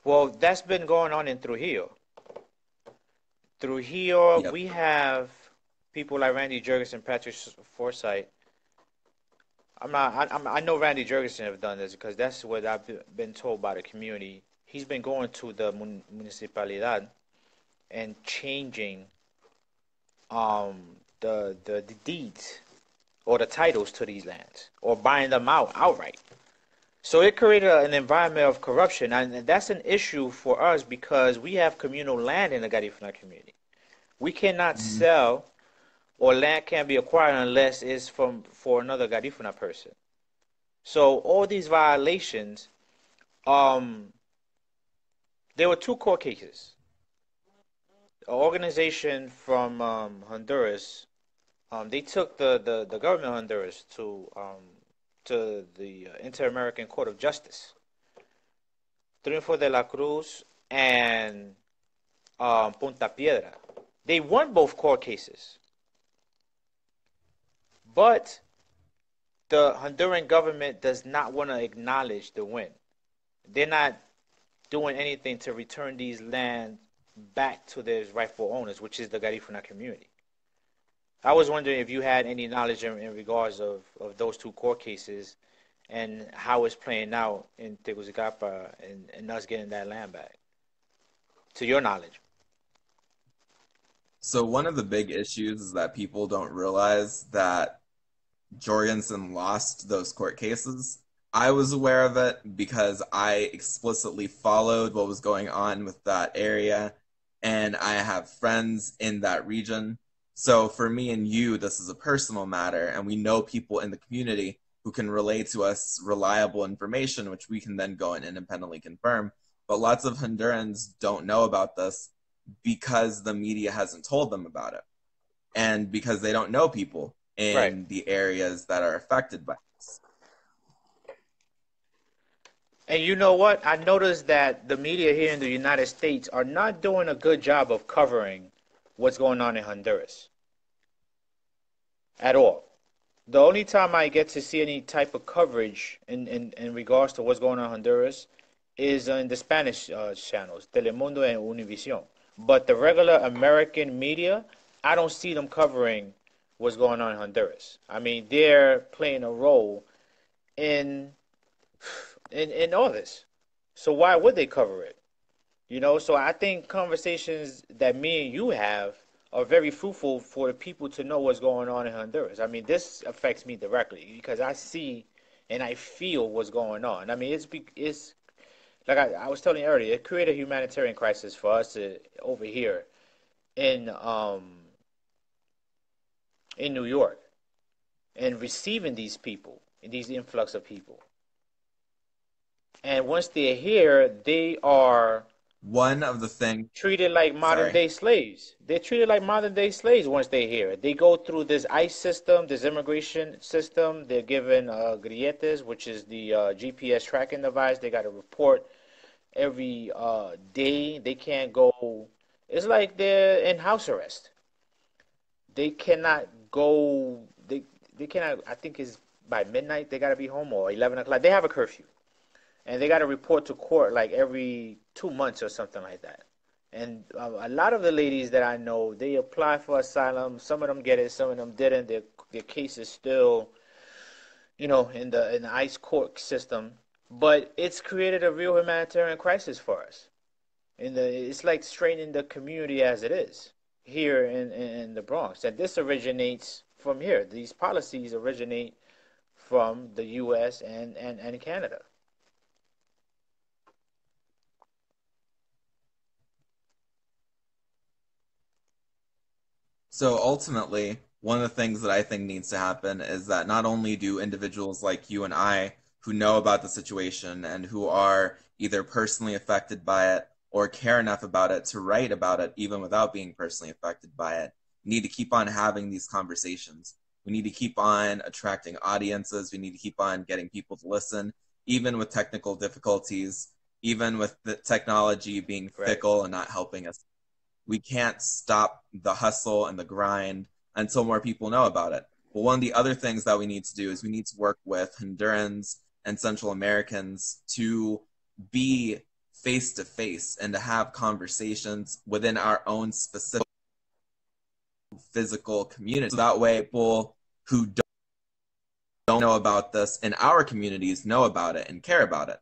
Well, that's been going on in Trujillo. Trujillo, Yep. we have people like Randy Jurgensen, Patrick Forsyth. I know Randy Jurgensen have done this because that's what I've been told by the community. He's been going to the municipalidad and changing the deeds or the titles to these lands or buying them out outright. So it created an environment of corruption, and that's an issue for us because we have communal land in the Garifuna community. We cannot Mm-hmm. sell or land can't be acquired unless it's from for another Garifuna person. So all these violations, um, there were two court cases. An organization from Honduras, they took the government of Honduras to the Inter-American Court of Justice. Triunfo de la Cruz and Punta Piedra. They won both court cases, but the Honduran government does not want to acknowledge the win. They're not doing anything to return these lands back to their rightful owners, which is the Garifuna community. I was wondering if you had any knowledge in regards of those two court cases and how it's playing out in Tegucigalpa and us getting that land back, to your knowledge. So one of the big issues is that people don't realize that Jorgensen lost those court cases. I was aware of it because I explicitly followed what was going on with that area, and I have friends in that region. So for me and you, this is a personal matter, and we know people in the community who can relay to us reliable information, which we can then go and independently confirm. But lots of Hondurans don't know about this because the media hasn't told them about it and because they don't know people Right. in the areas that are affected by this. And you know what? I noticed that the media here in the United States are not doing a good job of covering what's going on in Honduras at all. The only time I get to see any type of coverage in regards to what's going on in Honduras is in the Spanish channels, Telemundo and Univision. But the regular American media, I don't see them covering what's going on in Honduras. I mean, they're playing a role in in all this. So why would they cover it? You know, so I think conversations that me and you have are very fruitful for the people to know what's going on in Honduras. I mean, this affects me directly because I see and I feel what's going on. I mean, it's like I was telling you earlier, it created a humanitarian crisis for us to over here in in New York and receiving these people, these influx of people. And once they're here, they are One of the things, treated like modern sorry. day slaves. They're treated like modern day slaves once they're here. They go through this ICE system, this immigration system. They're given grilletes, which is the GPS tracking device. They got to report every day. They can't go. It's like they're in house arrest. They cannot go. They cannot. I think it's by midnight. They got to be home or 11 o'clock. They have a curfew, and they got to report to court like every 2 months or something like that. And a lot of the ladies that I know, they apply for asylum. Some of them get it, some of them didn't. Their case is still, in the ICE court system. But it's created a real humanitarian crisis for us. It's like straining the community as it is here in the Bronx. And this originates from here. These policies originate from the U.S. and Canada. So ultimately, one of the things that I think needs to happen is that not only do individuals like you and I who know about the situation and who are either personally affected by it or care enough about it to write about it, even without being personally affected by it, need to keep on having these conversations. We need to keep on attracting audiences. We need to keep on getting people to listen, even with technical difficulties, even with the technology being Right. fickle and not helping us. We can't stop the hustle and the grind until more people know about it. But one of the other things that we need to do is we need to work with Hondurans and Central Americans to be face to face and to have conversations within our own specific physical community. So that way, people who don't know about this in our communities know about it and care about it.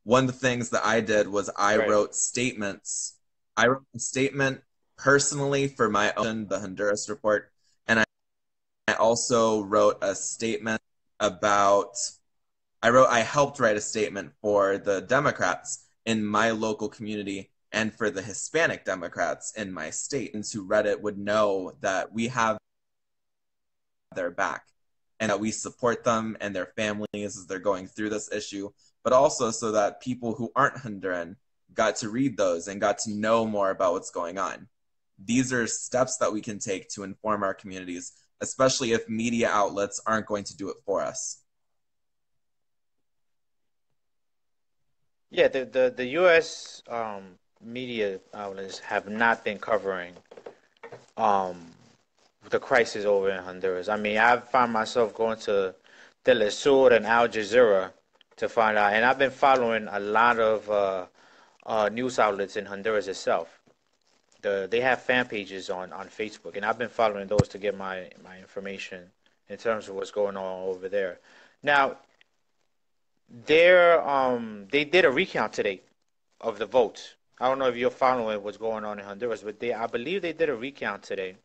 One of the things that I did was I Right. wrote statements. I wrote a statement personally for my own, the Honduras report. And I also wrote a statement about, I helped write a statement for the Democrats in my local community and for the Hispanic Democrats in my state. And who read it would know that we have their back and that we support them and their families as they're going through this issue, but also so that people who aren't Honduran got to read those and got to know more about what's going on. These are steps that we can take to inform our communities, especially if media outlets aren't going to do it for us. Yeah, the U.S. Media outlets have not been covering um, the crisis over in Honduras. I mean, I find myself going to Telesur and Al Jazeera to find out, and I've been following a lot of news outlets in Honduras itself. They have fan pages on Facebook, and I've been following those to get my information in terms of what's going on over there. Now, they did a recount today of the votes. I don't know if you're following what's going on in Honduras, but I believe they did a recount today.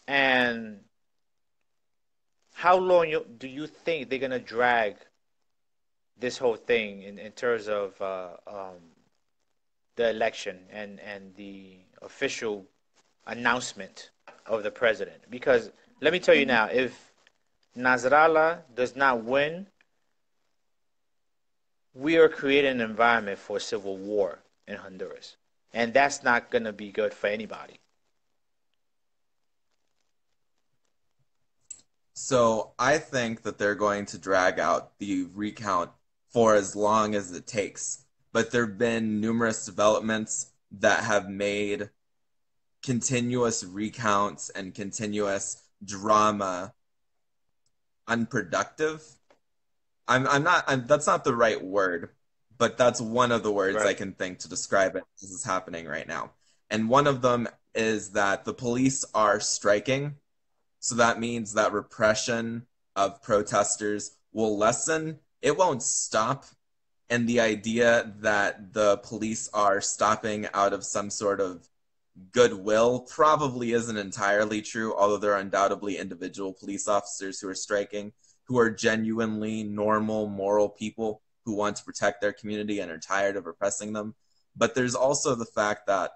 And how long do you think they're gonna drag this whole thing in terms of the election and the official announcement of the president? Because let me tell you now, if Nasrallah does not win, we are creating an environment for civil war in Honduras, and that's not gonna be good for anybody. So I think that they're going to drag out the recount for as long as it takes. But there have been numerous developments that have made continuous recounts and continuous drama unproductive. I'm not, that's not the right word, but that's one of the words I Right. can think to describe it as is happening right now. And one of them is that the police are striking. So that means that repression of protesters will lessen. It won't stop, and the idea that the police are stopping out of some sort of goodwill probably isn't entirely true, although there are undoubtedly individual police officers who are striking who are genuinely normal, moral people who want to protect their community and are tired of oppressing them. But there's also the fact that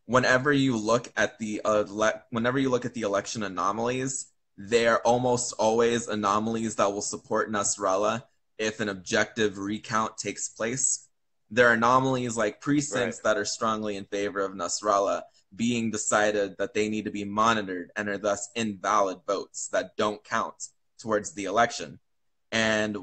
whenever you look at the election anomalies, they're almost always anomalies that will support Nasrallah if an objective recount takes place. There are anomalies like precincts Right. that are strongly in favor of Nasrallah being decided that they need to be monitored and are thus invalid votes that don't count towards the election. And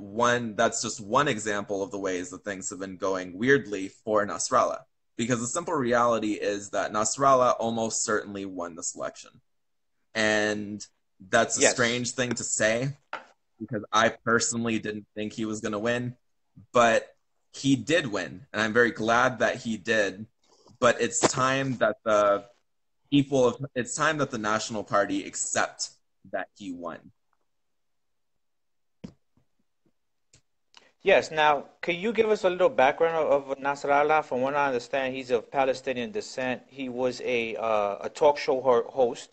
that's just one example of the ways that things have been going weirdly for Nasrallah. Because the simple reality is that Nasrallah almost certainly won this election. And that's a Yes. strange thing to say because I personally didn't think he was going to win, but he did win. And I'm very glad that he did. But it's time that it's time that the National Party accept that he won. Yes. Now, can you give us a little background of Nasrallah? From what I understand, he's of Palestinian descent. He was a talk show host,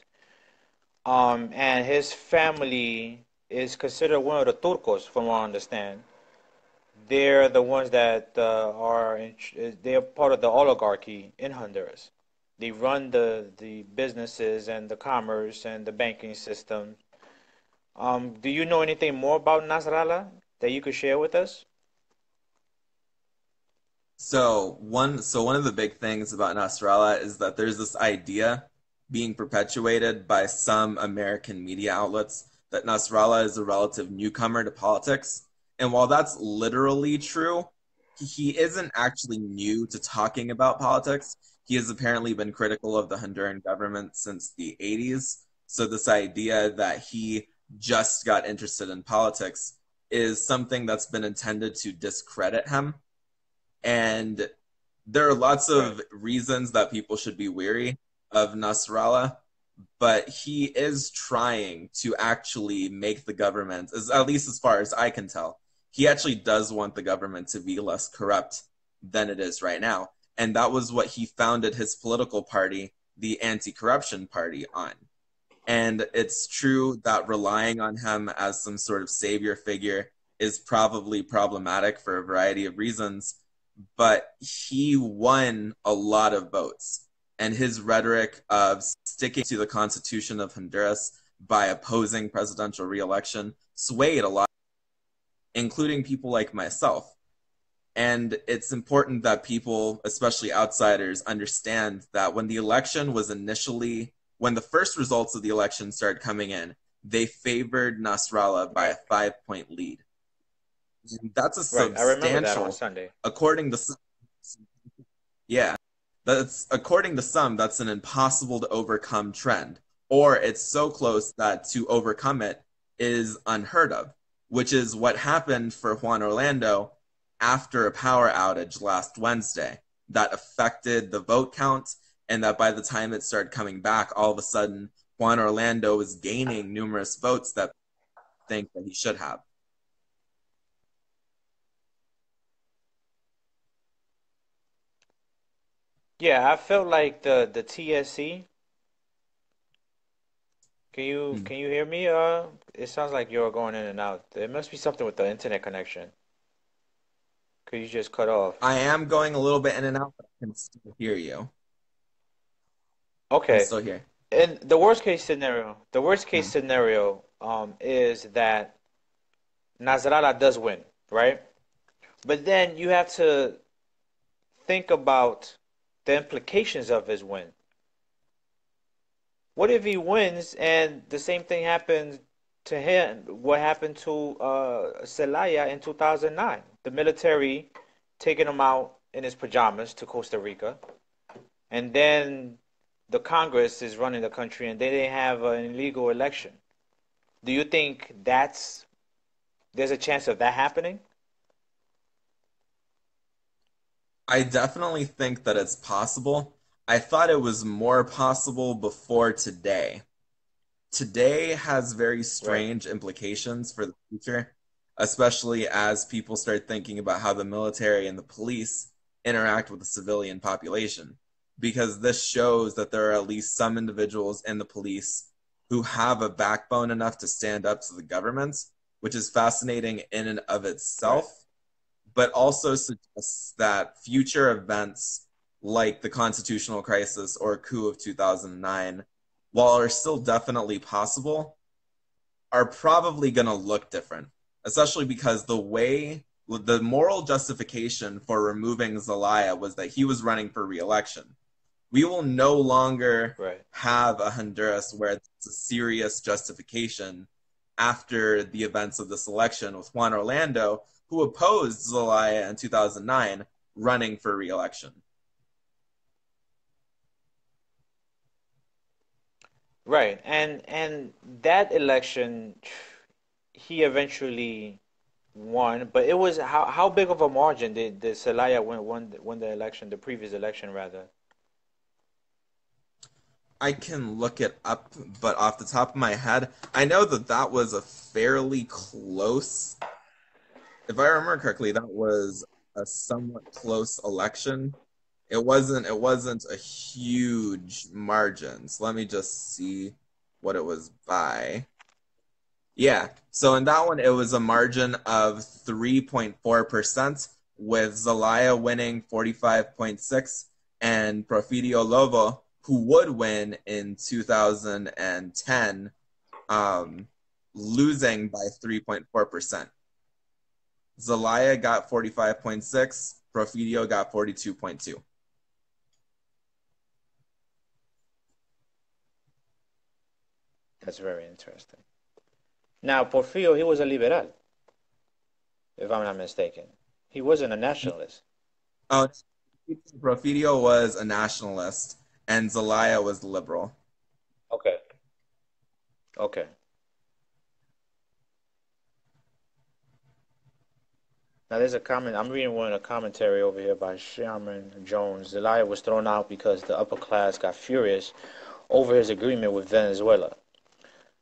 and his family is considered one of the Turcos, from what I understand. They're the ones that they're part of the oligarchy in Honduras. They run the businesses and the commerce and the banking system. Do you know anything more about Nasrallah that you could share with us? So one of the big things about Nasrallah is that there's this idea being perpetuated by some American media outlets that Nasrallah is a relative newcomer to politics. And while that's literally true, he isn't actually new to talking about politics. He has apparently been critical of the Honduran government since the 80s. So this idea that he just got interested in politics is something that's been intended to discredit him. And there are lots Right. of reasons that people should be weary of Nasrallah, but he is trying to actually make the government, at least as far as I can tell, he actually does want the government to be less corrupt than it is right now. And that was what he founded his political party, the Anti-Corruption Party, on. And it's true that relying on him as some sort of savior figure is probably problematic for a variety of reasons, but he won a lot of votes. And his rhetoric of sticking to the Constitution of Honduras by opposing presidential reelection swayed a lot, including people like myself. And it's important that people, especially outsiders, understand that when the first results of the election started coming in, they favored Nasrallah by a Right. 5 point lead. And that's a Right. I remember that on substantial, Sunday. according to yeah, that's according to some, that's an impossible to overcome trend, or it's so close that to overcome it is unheard of, which is what happened for Juan Orlando after a power outage last Wednesday that affected the vote count, and that by the time it started coming back, all of a sudden Juan Orlando was gaining numerous votes that think that he should have. Yeah, I felt like the TSC. Hmm. Can you hear me? It sounds like you're going in and out. There must be something with the internet connection. Could you just cut off? I am going a little bit in and out, but I can still hear you. I'm Okay. still here. And the worst case Hmm. scenario is that Nasrallah does win, right? But then you have to think about the implications of his win. What if he wins and the same thing happens to him? What happened to Celaya in 2009? The military taking him out in his pajamas to Costa Rica, and then the Congress is running the country and they didn't have an illegal election. Do you think there's a chance of that happening? I definitely think that it's possible. I thought it was more possible before today. Today has very Right. strange implications for the future. especially as people start thinking about how the military and the police interact with the civilian population. Because this shows that there are at least some individuals in the police who have a backbone enough to stand up to the government, which is fascinating in and of Right. itself, but also suggests that future events like the constitutional crisis or coup of 2009, while are still definitely possible, are probably going to look different, especially because the moral justification for removing Zelaya was that he was running for re-election. We will no longer Right. have a Honduras where it's a serious justification after the events of this election with Juan Orlando, who opposed Zelaya in 2009, running for re-election. Right. And that election, he eventually won, but it was how big of a margin did Celaya win the election, the previous election rather? I can look it up, but off the top of my head, I know that that was a fairly close, if I remember correctly, that was a somewhat close election. It wasn't a huge margin. So let me just see what it was by. Yeah. So in that one, it was a margin of 3.4%, with Zelaya winning 45.6 and Profidio Lobo, who would win in 2010, um, losing by 3.4%. Zelaya got 45.6, Profidio got 42.2. That's very interesting. Now, Porfirio, he was a liberal, if I'm not mistaken. He wasn't a nationalist. Oh, Profidio was a nationalist and Zelaya was liberal. Okay. Okay. Now there's a comment. I'm reading one a commentary over here by Sherman Jones. Zelaya was thrown out because the upper class got furious over his agreement with Venezuela,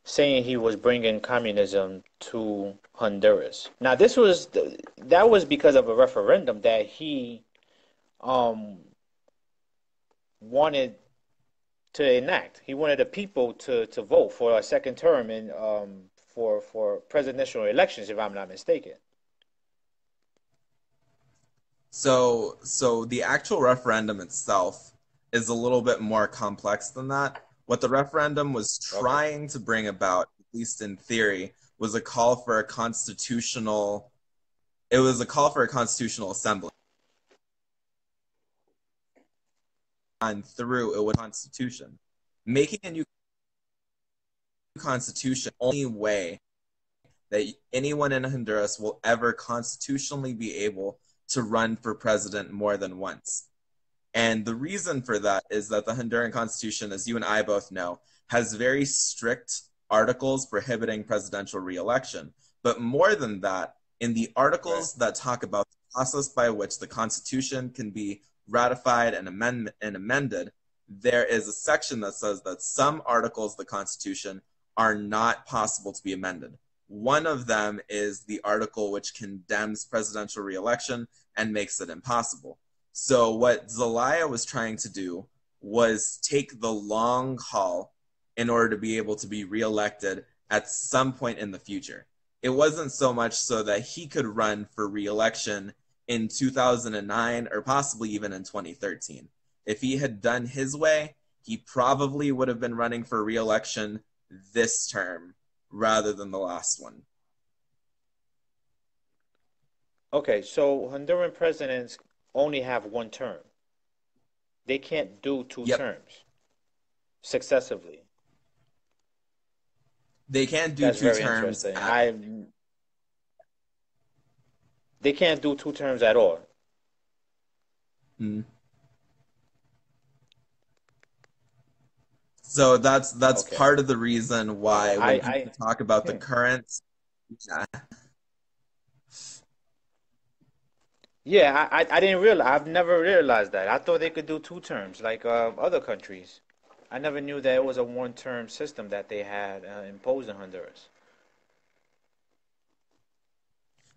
saying he was bringing communism to Honduras. Now that was because of a referendum that he um wanted to enact. He wanted the people to vote for a second term in for presidential elections, if I'm not mistaken. So the actual referendum itself is a little bit more complex than that. What the referendum was Okay. trying to bring about, at least in theory, was a call for a constitutional it was a call for a constitutional assembly. And through it was constitution. Making a new constitution only way that anyone in Honduras will ever constitutionally be able to run for president more than once. And the reason for that is that the Honduran Constitution, as you and I both know, has very strict articles prohibiting presidential reelection. But more than that, in the Right. articles that talk about the process by which the Constitution can be ratified and amended, there is a section that says that some articles of the Constitution are not possible to be amended. One of them is the article which condemns presidential reelection and makes it impossible. So what Zelaya was trying to do was take the long haul in order to be able to be reelected at some point in the future. It wasn't so much so that he could run for reelection in 2009 or possibly even in 2013. If he had done his way, he probably would have been running for reelection this term rather than the last one. Okay, so Honduran presidents only have one term. They can't do two Yep. terms successively. They can't do That's two very terms interesting. at They can't do two terms at all. mm. So that's Okay. part of the reason Wow. why when people talk about the Hmm. current, yeah, Yeah, I didn't realize. I've never realized that. I thought they could do two terms like other countries. I never knew that it was a one-term system that they had imposed in Honduras.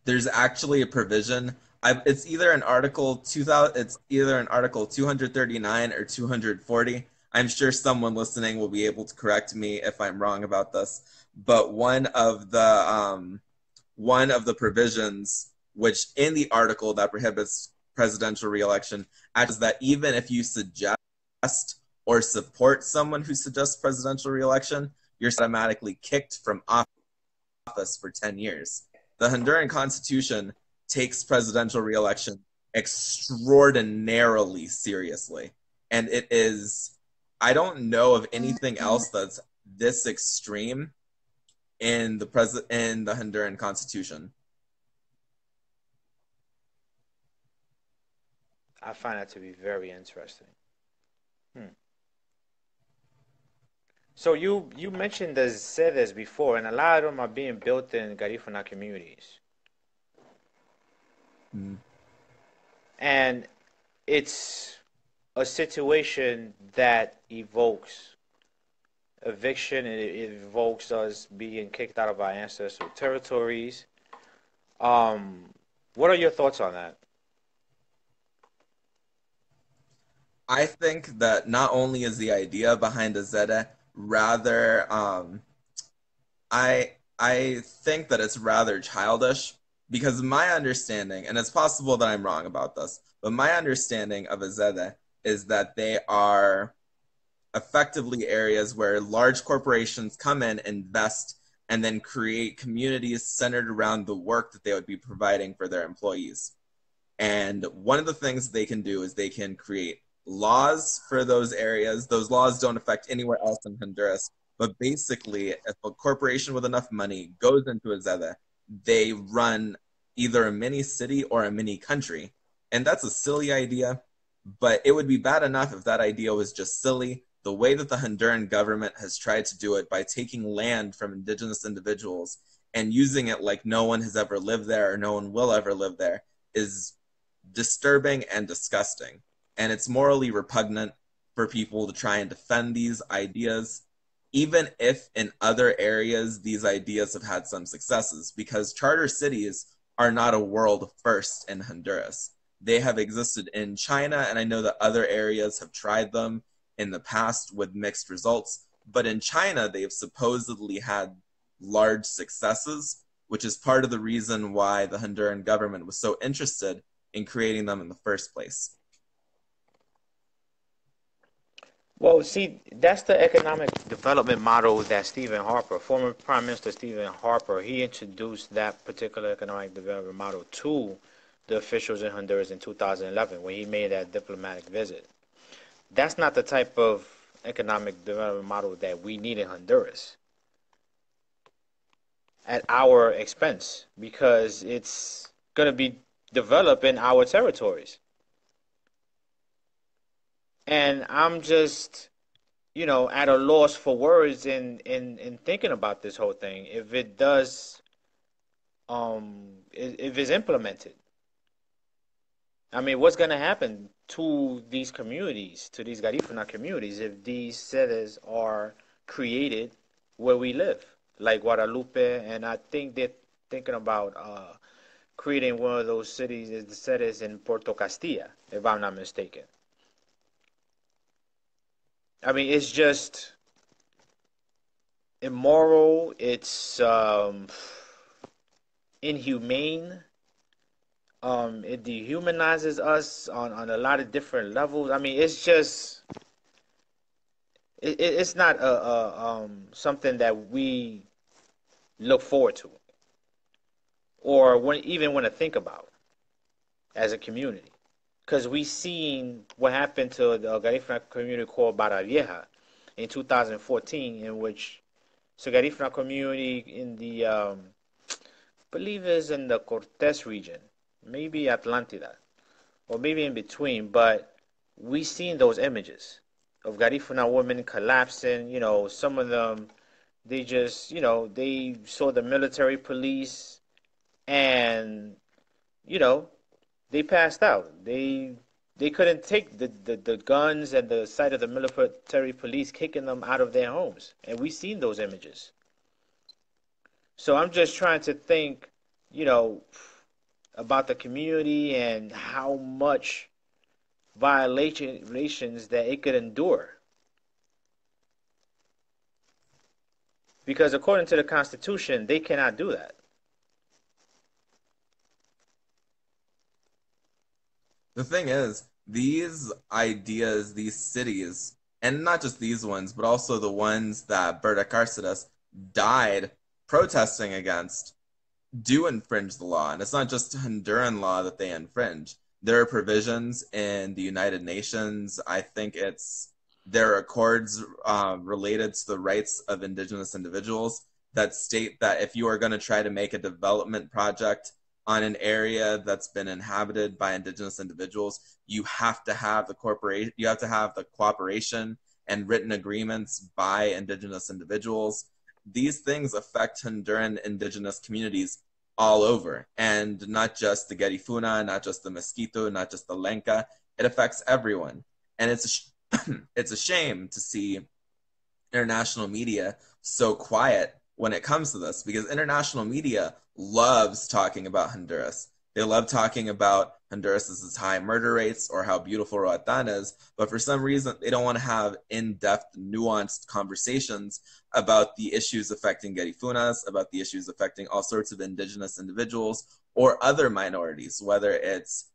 There's actually a provision. It's either an article 2000, it's either an article 239 or 240. I'm sure someone listening will be able to correct me if I'm wrong about this. But one of the provisions, which in the article that prohibits presidential reelection, is that even if you suggest or support someone who suggests presidential reelection, you're automatically kicked from office for 10 years. The Honduran Constitution takes presidential reelection extraordinarily seriously. And it is, I don't know of anything else that's this extreme in the Honduran Constitution. I find that to be very interesting. Hmm. So you mentioned the sedes before, and a lot of them are being built in Garifuna communities, Mm. and it's a situation that evokes eviction, and it evokes us being kicked out of our ancestral territories. Um, what are your thoughts on that? I think that not only is the idea behind a Zede rather, I think that it's rather childish because my understanding, and it's possible that I'm wrong about this, but my understanding of a Zede is that they are effectively areas where large corporations come in, invest, and then create communities centered around the work that they would be providing for their employees. And one of the things they can do is they can create laws for those areas. Those laws don't affect anywhere else in Honduras. But basically, if a corporation with enough money goes into a Zede, they run either a mini city or a mini country. And that's a silly idea, but it would be bad enough if that idea was just silly. The way that the Honduran government has tried to do it by taking land from indigenous individuals and using it like no one has ever lived there or no one will ever live there is disturbing and disgusting. And it's morally repugnant for people to try and defend these ideas, even if in other areas these ideas have had some successes, because charter cities are not a world first in Honduras. They have existed in China, and I know that other areas have tried them in the past with mixed results. But in China, they've supposedly had large successes, which is part of the reason why the Honduran government was so interested in creating them in the first place. Well, see, that's the economic development model that Stephen Harper, former Prime Minister Stephen Harper, he introduced that particular economic development model to the officials in Honduras in 2011 when he made that diplomatic visit. That's not the type of economic development model that we need in Honduras at our expense because it's going to be developed in our territories. And I'm just, at a loss for words in thinking about this whole thing. If it does, if it's implemented, I mean, what's going to happen to these communities, to these Garifuna communities, if these cities are created where we live, like Guadalupe, and I think they're thinking about creating one of those cities, the cities in Puerto Castilla, if I'm not mistaken. I mean, it's just immoral. It's inhumane. It dehumanizes us on a lot of different levels. I mean, it's just it's not something that we look forward to or even want to think about as a community. Because we seen what happened to the Garifuna community called Barra Vieja in 2014, in which so Garifuna community in the believe is in the Cortes region, maybe Atlantida, or maybe in between. But we seen those images of Garifuna women collapsing. Some of them they just they saw the military police and you know they passed out. They couldn't take the guns and the sight of the military police kicking them out of their homes. And we've seen those images. So I'm just trying to think, you know, about the community and how much violations that it could endure. Because according to the Constitution, they cannot do that. The thing is, these ideas, these cities, and not just these ones, but also the ones that Berta Cáceres died protesting against, do infringe the law. And it's not just Honduran law that they infringe. There are provisions in the United Nations. I think there are accords related to the rights of indigenous individuals that state that if you are going to try to make a development project on an area that's been inhabited by indigenous individuals, you have to have the cooperation and written agreements by indigenous individuals. These things affect Honduran indigenous communities all over, and not just the Garifuna, not just the Mosquito, not just the Lenca. It affects everyone, and it's a shame to see international media so quiet when it comes to this, because international media loves talking about Honduras. They love talking about Honduras's high murder rates or how beautiful Roatan is, but for some reason they don't want to have in-depth, nuanced conversations about the issues affecting Garifunas, about the issues affecting all sorts of indigenous individuals or other minorities, whether it's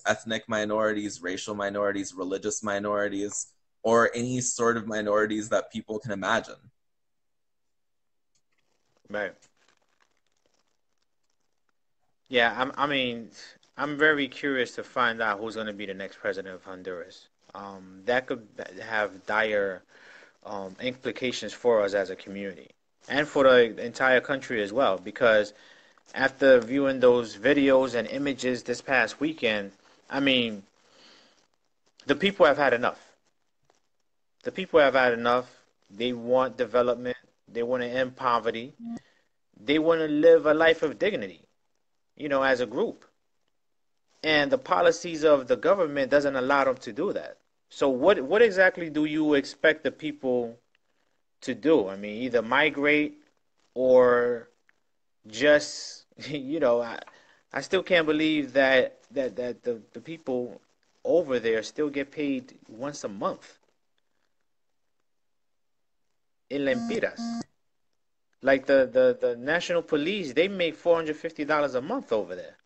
ethnic minorities, racial minorities, religious minorities, or any sort of minorities that people can imagine. Right. Yeah, I'm very curious to find out who's going to be the next president of Honduras. That could have dire implications for us as a community and for the entire country as well. Because after viewing those videos and images this past weekend, I mean, the people have had enough. The people have had enough. They want development. They want to end poverty. They want to live a life of dignity, as a group. And the policies of the government doesn't allow them to do that. So what exactly do you expect the people to do? I mean, either migrate or just, I still can't believe that the people over there still get paid once a month in lempiras. Like the national police, they make $450 a month over there.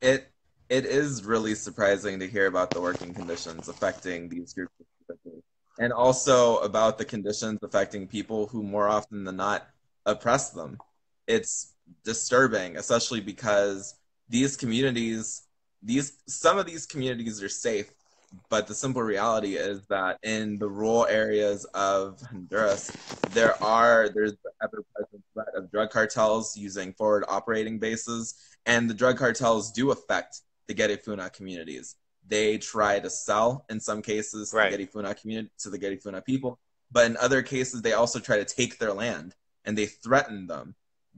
It it is really surprising to hear about the working conditions affecting these groups specifically, and also about the conditions affecting people who more often than not oppress them. It's disturbing, especially because these communities, these some of these communities are safe, but the simple reality is that in the rural areas of Honduras, there's the ever-present threat of drug cartels using forward operating bases, and the drug cartels do affect the Garifuna communities. They try to sell, in some cases, Right. to the Garifuna people, but in other cases, they also try to take their land and they threaten them.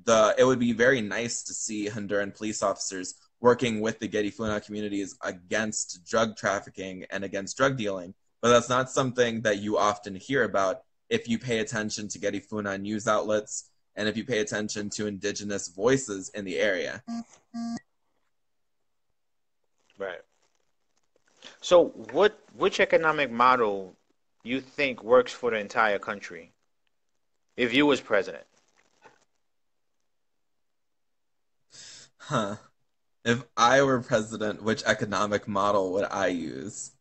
It would be very nice to see Honduran police officers working with the Garifuna communities against drug trafficking and against drug dealing, but that's not something that you often hear about if you pay attention to Garifuna news outlets and if you pay attention to indigenous voices in the area. Right. So which economic model you think works for the entire country if you was president? Huh. If I were president, which economic model would I use?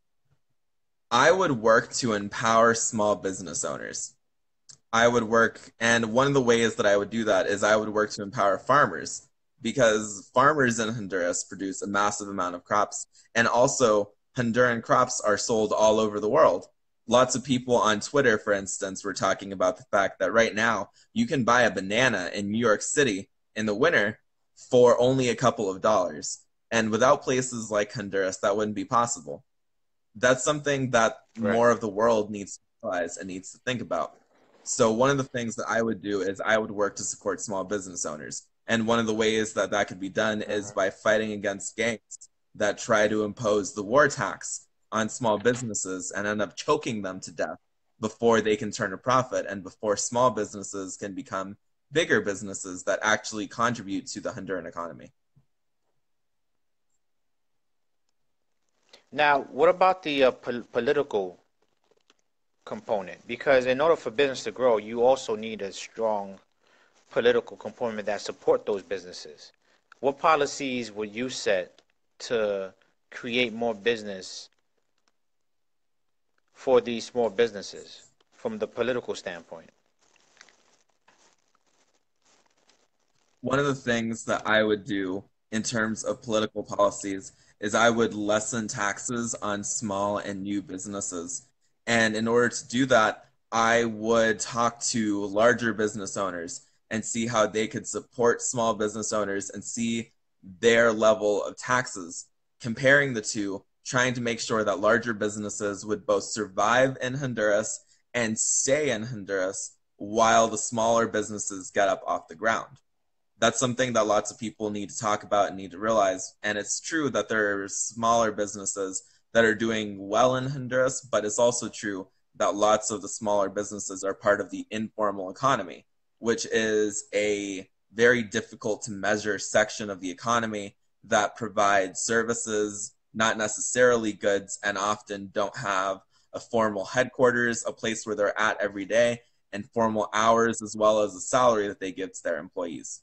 I would work to empower small business owners. I would work, and one of the ways that I would do that is I would work to empower farmers because farmers in Honduras produce a massive amount of crops, and also Honduran crops are sold all over the world. Lots of people on Twitter, for instance, were talking about the fact that right now you can buy a banana in New York City in the winter for only a couple of dollars. And without places like Honduras, that wouldn't be possible. That's something that Right. more of the world needs to realize and needs to think about. So one of the things that I would do is I would work to support small business owners. And one of the ways that that could be done is Mhm. by fighting against gangs that try to impose the war tax on small businesses and end up choking them to death before they can turn a profit and before small businesses can become bigger businesses that actually contribute to the Honduran economy. Now, what about the political component? Because in order for business to grow, you also need a strong political component that support those businesses. What policies would you set to create more business for these small businesses from the political standpoint? One of the things that I would do in terms of political policies is I would lessen taxes on small and new businesses. And in order to do that, I would talk to larger business owners and see how they could support small business owners and see their level of taxes, comparing the two, trying to make sure that larger businesses would both survive in Honduras and stay in Honduras while the smaller businesses get up off the ground. That's something that lots of people need to talk about and need to realize. And it's true that there are smaller businesses that are doing well in Honduras, but it's also true that lots of the smaller businesses are part of the informal economy, which is a very difficult to measure section of the economy that provides services, not necessarily goods, and often don't have a formal headquarters, a place where they're at every day, and formal hours, as well as a salary that they give to their employees.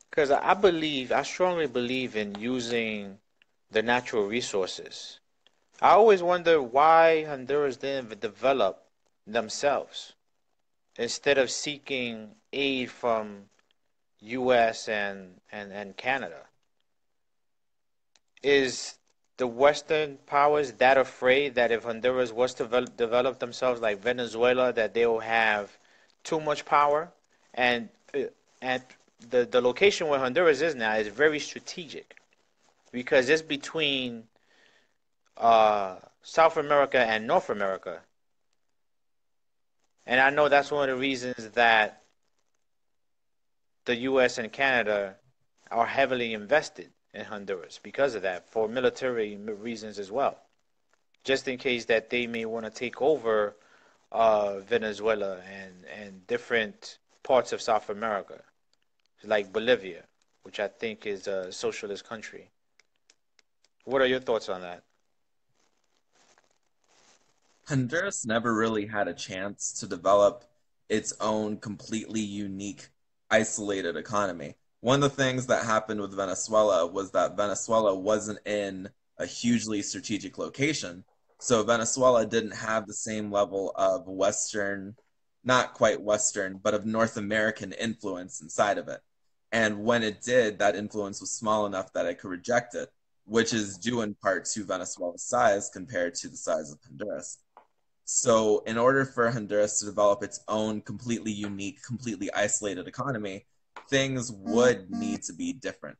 Because I strongly believe in using the natural resources. I always wonder why Honduras didn't develop themselves instead of seeking aid from US and Canada. Is the Western powers that afraid that if Honduras was to develop themselves like Venezuela, that they will have too much power? And at the location where Honduras is now is very strategic because it's between South America and North America. And I know that's one of the reasons that the US and Canada are heavily invested in Honduras because of that, for military reasons as well. Just in case that they may want to take over Venezuela and different parts of South America, like Bolivia, which I think is a socialist country. What are your thoughts on that? Honduras never really had a chance to develop its own completely unique, isolated economy. One of the things that happened with Venezuela was that Venezuela wasn't in a hugely strategic location. So Venezuela didn't have the same level of Western, not quite Western, but of North American influence inside of it. And when it did, that influence was small enough that it could reject it, which is due in part to Venezuela's size compared to the size of Honduras. So, in order for Honduras to develop its own completely unique, completely isolated economy, things would need to be different.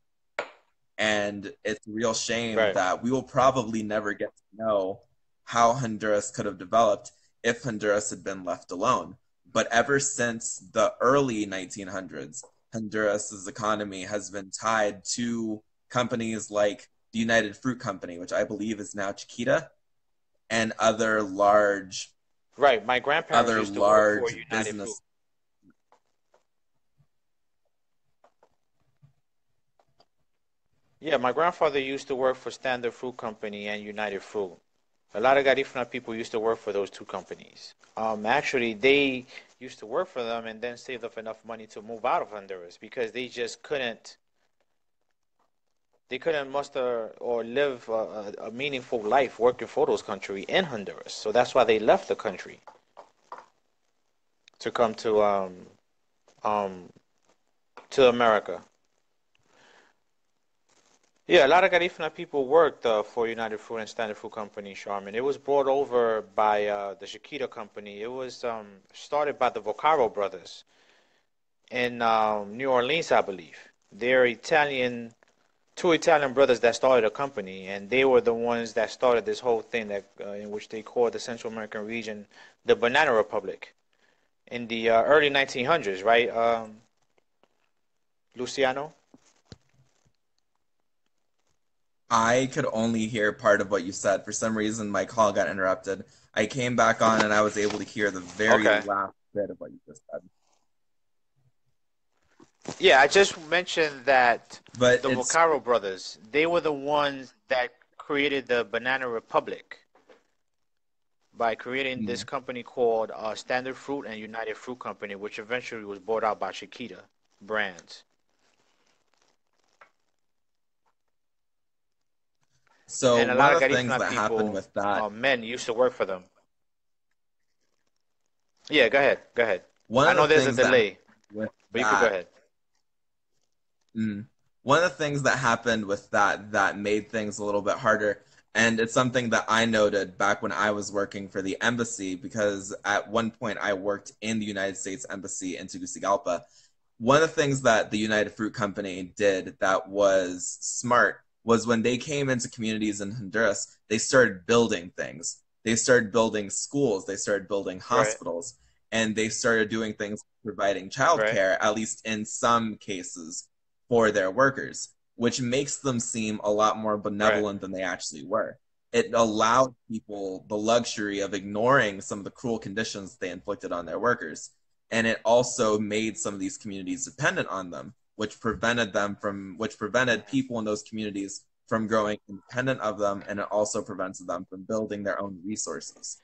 And it's a real shame Right. that we will probably never get to know how Honduras could have developed if Honduras had been left alone. But ever since the early 1900s, Honduras's economy has been tied to companies like the United Fruit Company, which I believe is now Chiquita, and Right. My grandparents other used to work for large United Fruit. business. Yeah, my grandfather used to work for Standard Fruit Company and United Fruit. A lot of Garifuna people used to work for those two companies. Actually, they used to work for them and then saved up enough money to move out of Honduras because they just couldn't. They couldn't muster or live a meaningful life working for those country in Honduras. So that's why they left the country to come um, to America. Yeah, a lot of Garifuna people worked for United Fruit and Standard Fruit Company, Charmin. It was brought over by the Chiquita Company. It was started by the Vocaro brothers in New Orleans, I believe. They're Italian, two Italian brothers that started a company, and they were the ones that started this whole thing that in which they called the Central American region the Banana Republic in the early 1900s, right, Luciano? I could only hear part of what you said. For some reason, my call got interrupted. I came back on and I was able to hear the very Okay. last bit of what you just said. Yeah, I just mentioned that But the it's Vaccaro brothers, they were the ones that created the Banana Republic by creating this mm. company called Standard Fruit and United Fruit Company, which eventually was bought out by Chiquita Brands. So And a one lot of of the things Garifuna that happened people, with that, men, used to work for them. Yeah, go ahead. Go ahead. one I of know the there's a things that happened delay, with but you could go that ahead. Mm. One of the things that happened with that made things a little bit harder, and it's something that I noted back when I was working for the embassy, because at one point I worked in the United States Embassy in Tegucigalpa. One of the things that the United Fruit Company did that was smart was when they came into communities in Honduras, they started building things. They started building schools, they started building Right, hospitals, and they started doing things providing right, childcare, at least in some cases for their workers, which makes them seem a lot more right. benevolent than they actually were. It allowed people the luxury of ignoring some of the cruel conditions they inflicted on their workers. And it also made some of these communities dependent on them, which prevented Mhm. people in those communities from growing independent of them, and it also prevents them from building their own resources.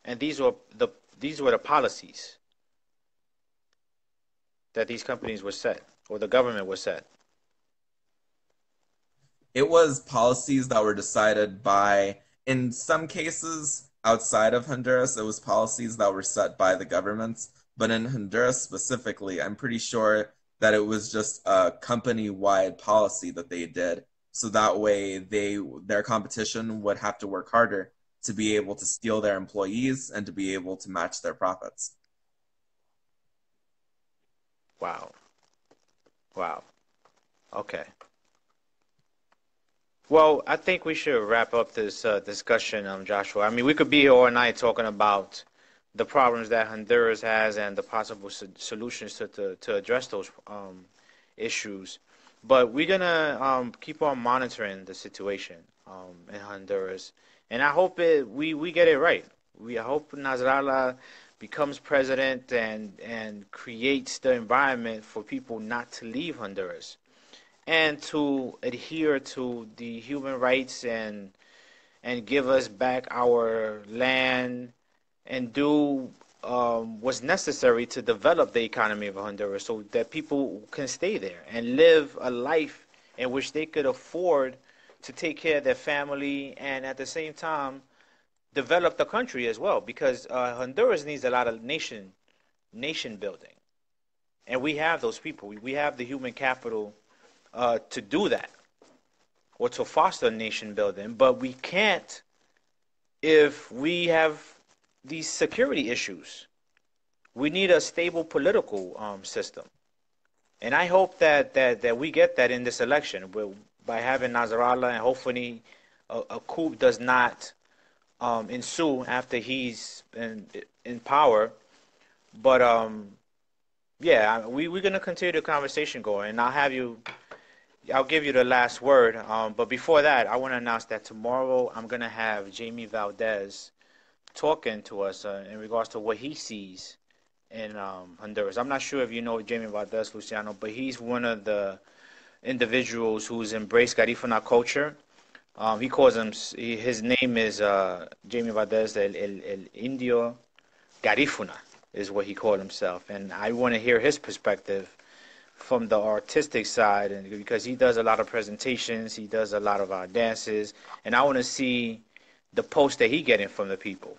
And these were the policies that these companies were set, or the government was set. It was policies that were decided by, in some cases outside of Honduras, it was policies that were set by the governments. But in Honduras specifically, I'm pretty sure that it was just a company-wide policy that they did. So that way their competition would have to work harder to be able to steal their employees and to be able to match their profits. Wow, wow. Okay. Well, I think we should wrap up this discussion, Joshua. I mean, we could be here all night talking about the problems that Honduras has and the possible solutions to address those issues. But we're gonna keep on monitoring the situation in Honduras, and I hope we get it right. I hope Nasrallah becomes president and creates the environment for people not to leave Honduras and to adhere to the human rights and give us back our land and do what's necessary to develop the economy of Honduras so that people can stay there and live a life in which they could afford to take care of their family and at the same time develop the country as well because Honduras needs a lot of nation building and we have those people we have the human capital to do that or to foster nation building, but we can't if we have these security issues. We need a stable political system, and I hope that we get that in this election by having Nasrallah, and hopefully a coup does not ensue after he's in power. But yeah, we're gonna continue the conversation going, and I'll give you the last word. But before that, I want to announce that tomorrow I'm going to have Jamie Valdez talking to us in regards to what he sees in Honduras. I'm not sure if you know Jamie Valdez, Luciano, but he's one of the individuals who's embraced Garifuna culture. He calls his name is Jamie Valdez, el Indio Garifuna, is what he called himself. And I want to hear his perspective from the artistic side and because he does a lot of presentations, he does a lot of our dances, and I want to see the post that he getting from the people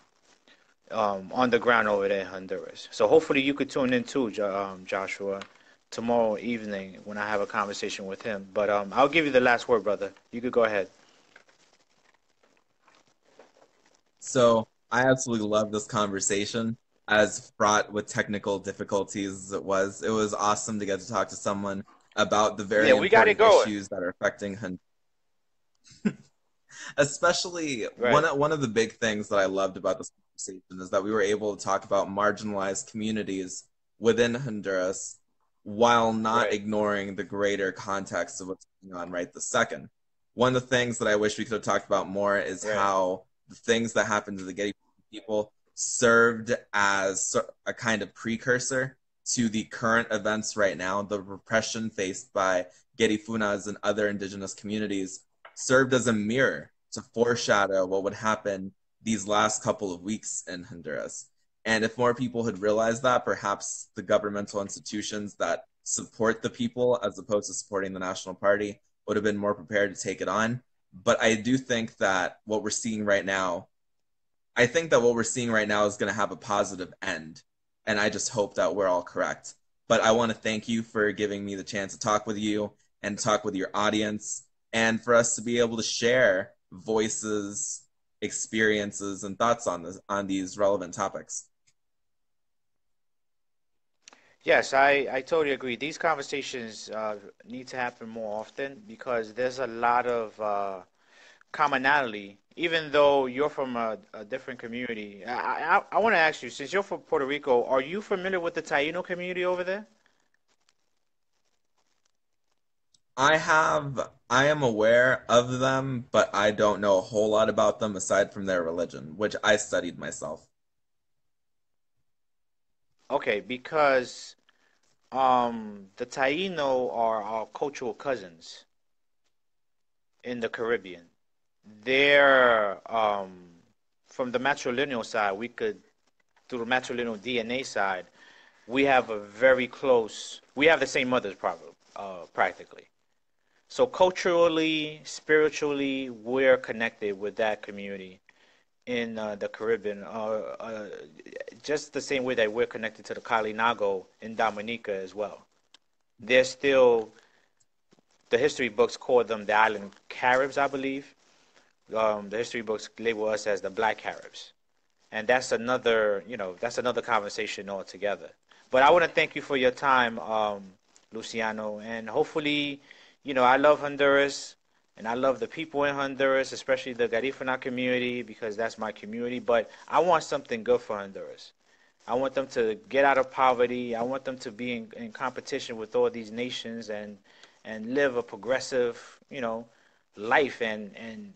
on the ground over there in Honduras. So hopefully you could tune in too, Joshua, tomorrow evening when I have a conversation with him. But I'll give you the last word, brother. You could go ahead. So I absolutely love this conversation, as fraught with technical difficulties as it was. It was awesome to get to talk to someone about the Yeah, very we got it important going. issues that are affecting Honduras. Especially Right. one of the big things that I loved about this conversation is that we were able to talk about marginalized communities within Honduras while not Right. ignoring the greater context of what's going on right this second. One of the things that I wish we could have talked about more is Right. how the things that happened to the Getty people served as a kind of precursor to the current events right now. The repression faced by Getty Funas and other indigenous communities served as a mirror to foreshadow what would happen these last couple of weeks in Honduras. And if more people had realized that, perhaps the governmental institutions that support the people as opposed to supporting the National Party would have been more prepared to take it on. But I do think that what we're seeing right now, I think that what we're seeing right now is going to have a positive end. And I just hope that we're all correct. But I want to thank you for giving me the chance to talk with you and talk with your audience, and for us to be able to share voices, experiences, and thoughts on these relevant topics. Yes, I totally agree. These conversations need to happen more often because there's a lot of commonality, even though you're from a different community. I want to ask you, since you're from Puerto Rico, are you familiar with the Taino community over there? I am aware of them, but I don't know a whole lot about them aside from their religion, which I studied myself. Okay, because the Taino are our cultural cousins in the Caribbean. They're from the matrilineal side, we could through the matrilineal DNA side, we have the same mothers probably practically. So culturally, spiritually, we're connected with that community in the Caribbean, just the same way that we're connected to the Kalinago in Dominica as well. They're still, the history books call them the island Caribs, I believe. The history books label us as the Black Caribs, and that's another conversation altogether. But I want to thank you for your time, Luciano, and hopefully, I love Honduras, and I love the people in Honduras, especially the Garifuna community, because that's my community. But I want something good for Honduras. I want them to get out of poverty. I want them to be in competition with all these nations and live a progressive, life and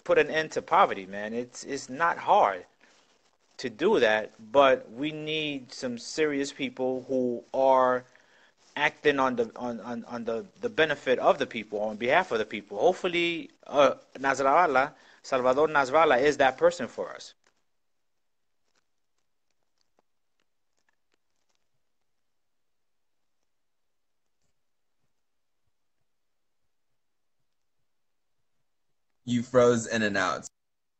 put an end to poverty, man. It's not hard to do that, but we need some serious people who are acting on the benefit of the people, on behalf of the people. Hopefully, Salvador Nasrallah is that person for us. You froze in and out.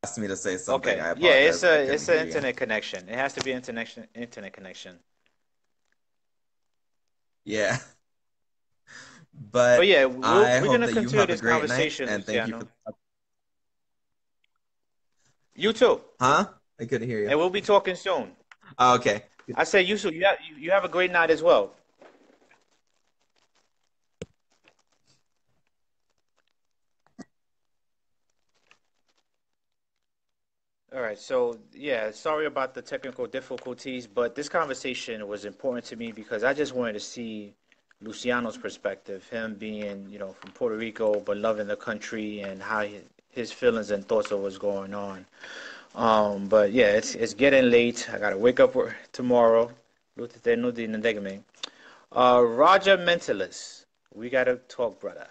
Asked me to say something. Okay, I yeah, apologize. I couldn't it's an hear you. internet connection. It has to be internet connection. Yeah. But But yeah, I we're hope gonna that you continue have a this great night, conversation, and thank you for. Luciano. You too, Huh? I couldn't hear you. and we'll be talking soon. Oh, okay. I said you, so you have a great night as well. All right, so yeah, sorry about the technical difficulties, but this conversation was important to me because I just wanted to see Luciano's perspective, him being, from Puerto Rico but loving the country and how his feelings and thoughts of what's going on. But yeah, it's getting late. I gotta wake up tomorrow. Roger Mentalist, we gotta talk, brother.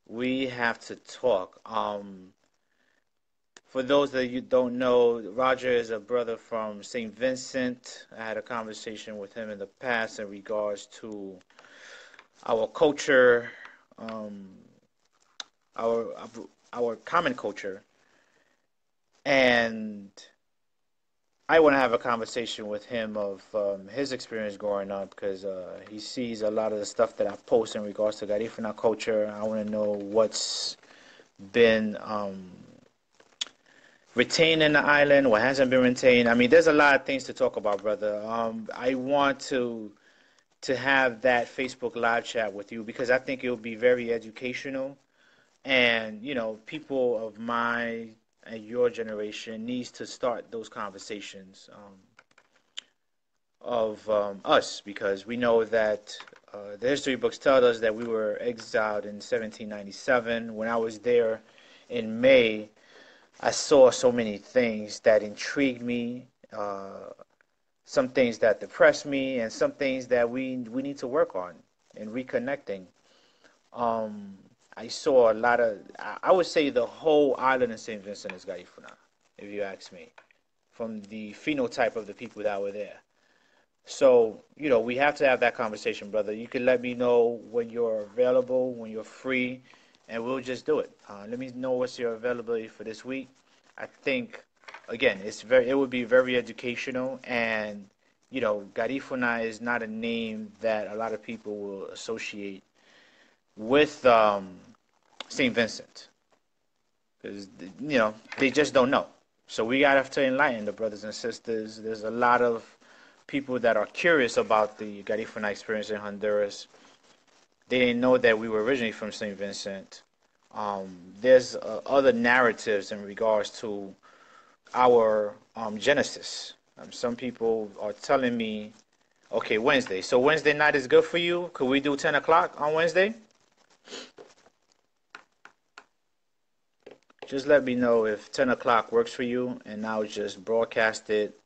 We have to talk. For those that you don't know, Roger is a brother from St. Vincent. I had a conversation with him in the past in regards to our culture, um, our our common culture, and I want to have a conversation with him of his experience growing up because he sees a lot of the stuff that I post in regards to Garifuna culture. I want to know what's been retained in the island, what hasn't been retained. I mean, there's a lot of things to talk about, brother. I want to have that Facebook live chat with you because I think it will be very educational, and people of my and your generation needs to start those conversations. of us, because we know that the history books tell us that we were exiled in 1797. When I was there in May, I saw so many things that intrigued me, some things that depressed me, and some things that we need to work on in reconnecting. Um, I saw a lot of, I would say the whole island of St. Vincent is Garifuna, if you ask me, from the phenotype of the people that were there. So, we have to have that conversation, brother. You can let me know when you're available, when you're free, and we'll just do it. Let me know what's your availability for this week. I think, again, it would be very educational, and Garifuna is not a name that a lot of people will associate with St. Vincent, because they just don't know. So we got to enlighten the brothers and sisters. There's a lot of people that are curious about the Garifuna experience in Honduras. They didn't know that we were originally from St. Vincent. There's other narratives in regards to our genesis. Some people are telling me, okay, Wednesday. So Wednesday night is good for you? Could we do 10 o'clock on Wednesday? Just let me know if 10 o'clock works for you, and I'll just broadcast it,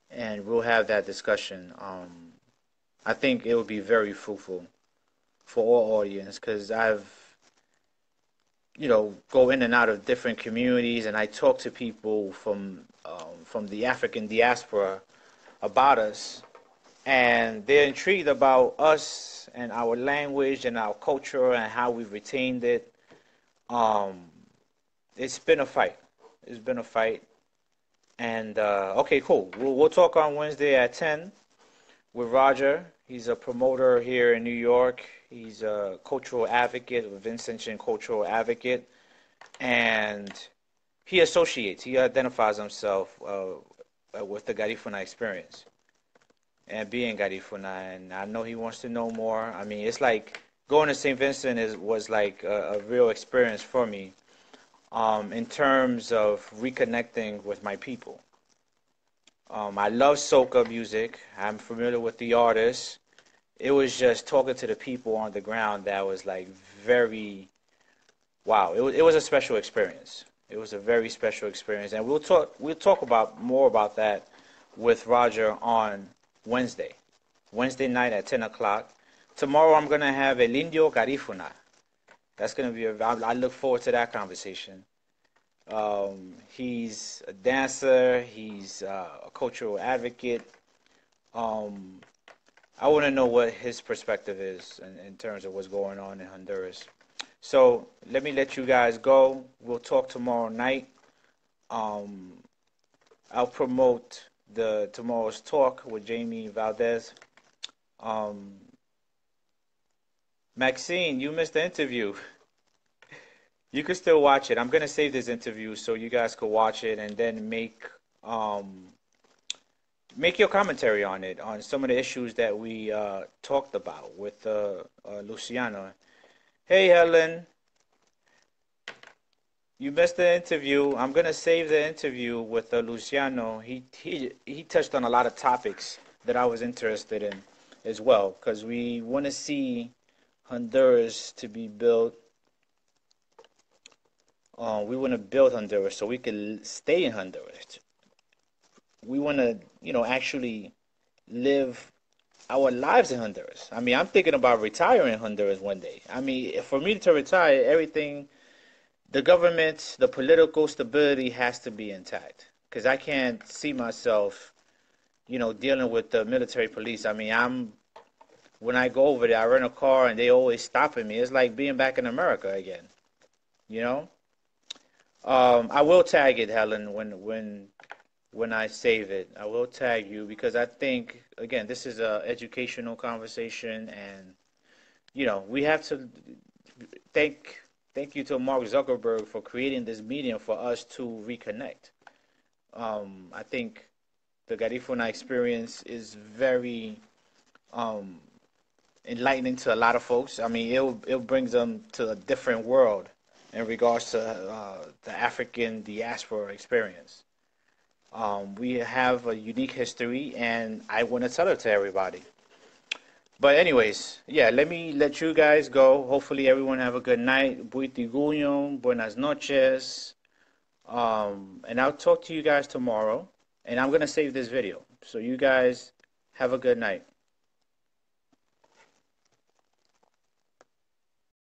and we'll have that discussion. I think it will be very fruitful for all audience, because I've, go in and out of different communities, and I talk to people from the African diaspora about us, and they're intrigued about us and our language and our culture and how we've retained it. It's been a fight. It's been a fight. And okay, cool. We'll talk on Wednesday at 10 with Roger. He's a promoter here in New York. He's a cultural advocate, a Vincentian cultural advocate, and he identifies himself with the Garifuna experience and being Garifuna. And I know he wants to know more. I mean, it's like going to St. Vincent was like a real experience for me. In terms of reconnecting with my people. I love soca music. I'm familiar with the artists. It was just talking to the people on the ground that was like very, wow. It was a special experience. It was a very special experience, and we'll talk about more about that with Roger on Wednesday night at 10 o'clock. Tomorrow I'm gonna have El Indio Garifuna. That's going to be I look forward to that conversation. He's a dancer. He's a cultural advocate. I want to know what his perspective is in terms of what's going on in Honduras. So let you guys go. We'll talk tomorrow night. I'll promote tomorrow's talk with Jamie Valdez. Maxine, you missed the interview. You can still watch it. I'm gonna save this interview so you guys can watch it and then make your commentary on it, on some of the issues that we talked about with Luciano. Hey, Helen, you missed the interview. I'm gonna save the interview with Luciano. He touched on a lot of topics that I was interested in as well, because we want to see Honduras to be built. We want to build Honduras so we can stay in Honduras. We want to, actually live our lives in Honduras. I mean, I'm thinking about retiring in Honduras one day. I mean, for me to retire, everything, the government, the political stability has to be intact. Because I can't see myself, dealing with the military police. I mean, when I go over there, I rent a car and they always stopping me. It's like being back in America again, I will tag it, Helen, when I save it. I will tag you because I think, again, this is a educational conversation, and we have to thank you to Mark Zuckerberg for creating this medium for us to reconnect. I think the Garifuna experience is very enlightening to a lot of folks. I mean, it brings them to a different world in regards to the African diaspora experience. We have a unique history, and I want to tell it to everybody. But anyways, yeah, let me let you guys go. Hopefully everyone have a good night. Buitiguño, buenas noches. And I'll talk to you guys tomorrow. And I'm going to save this video. So you guys have a good night.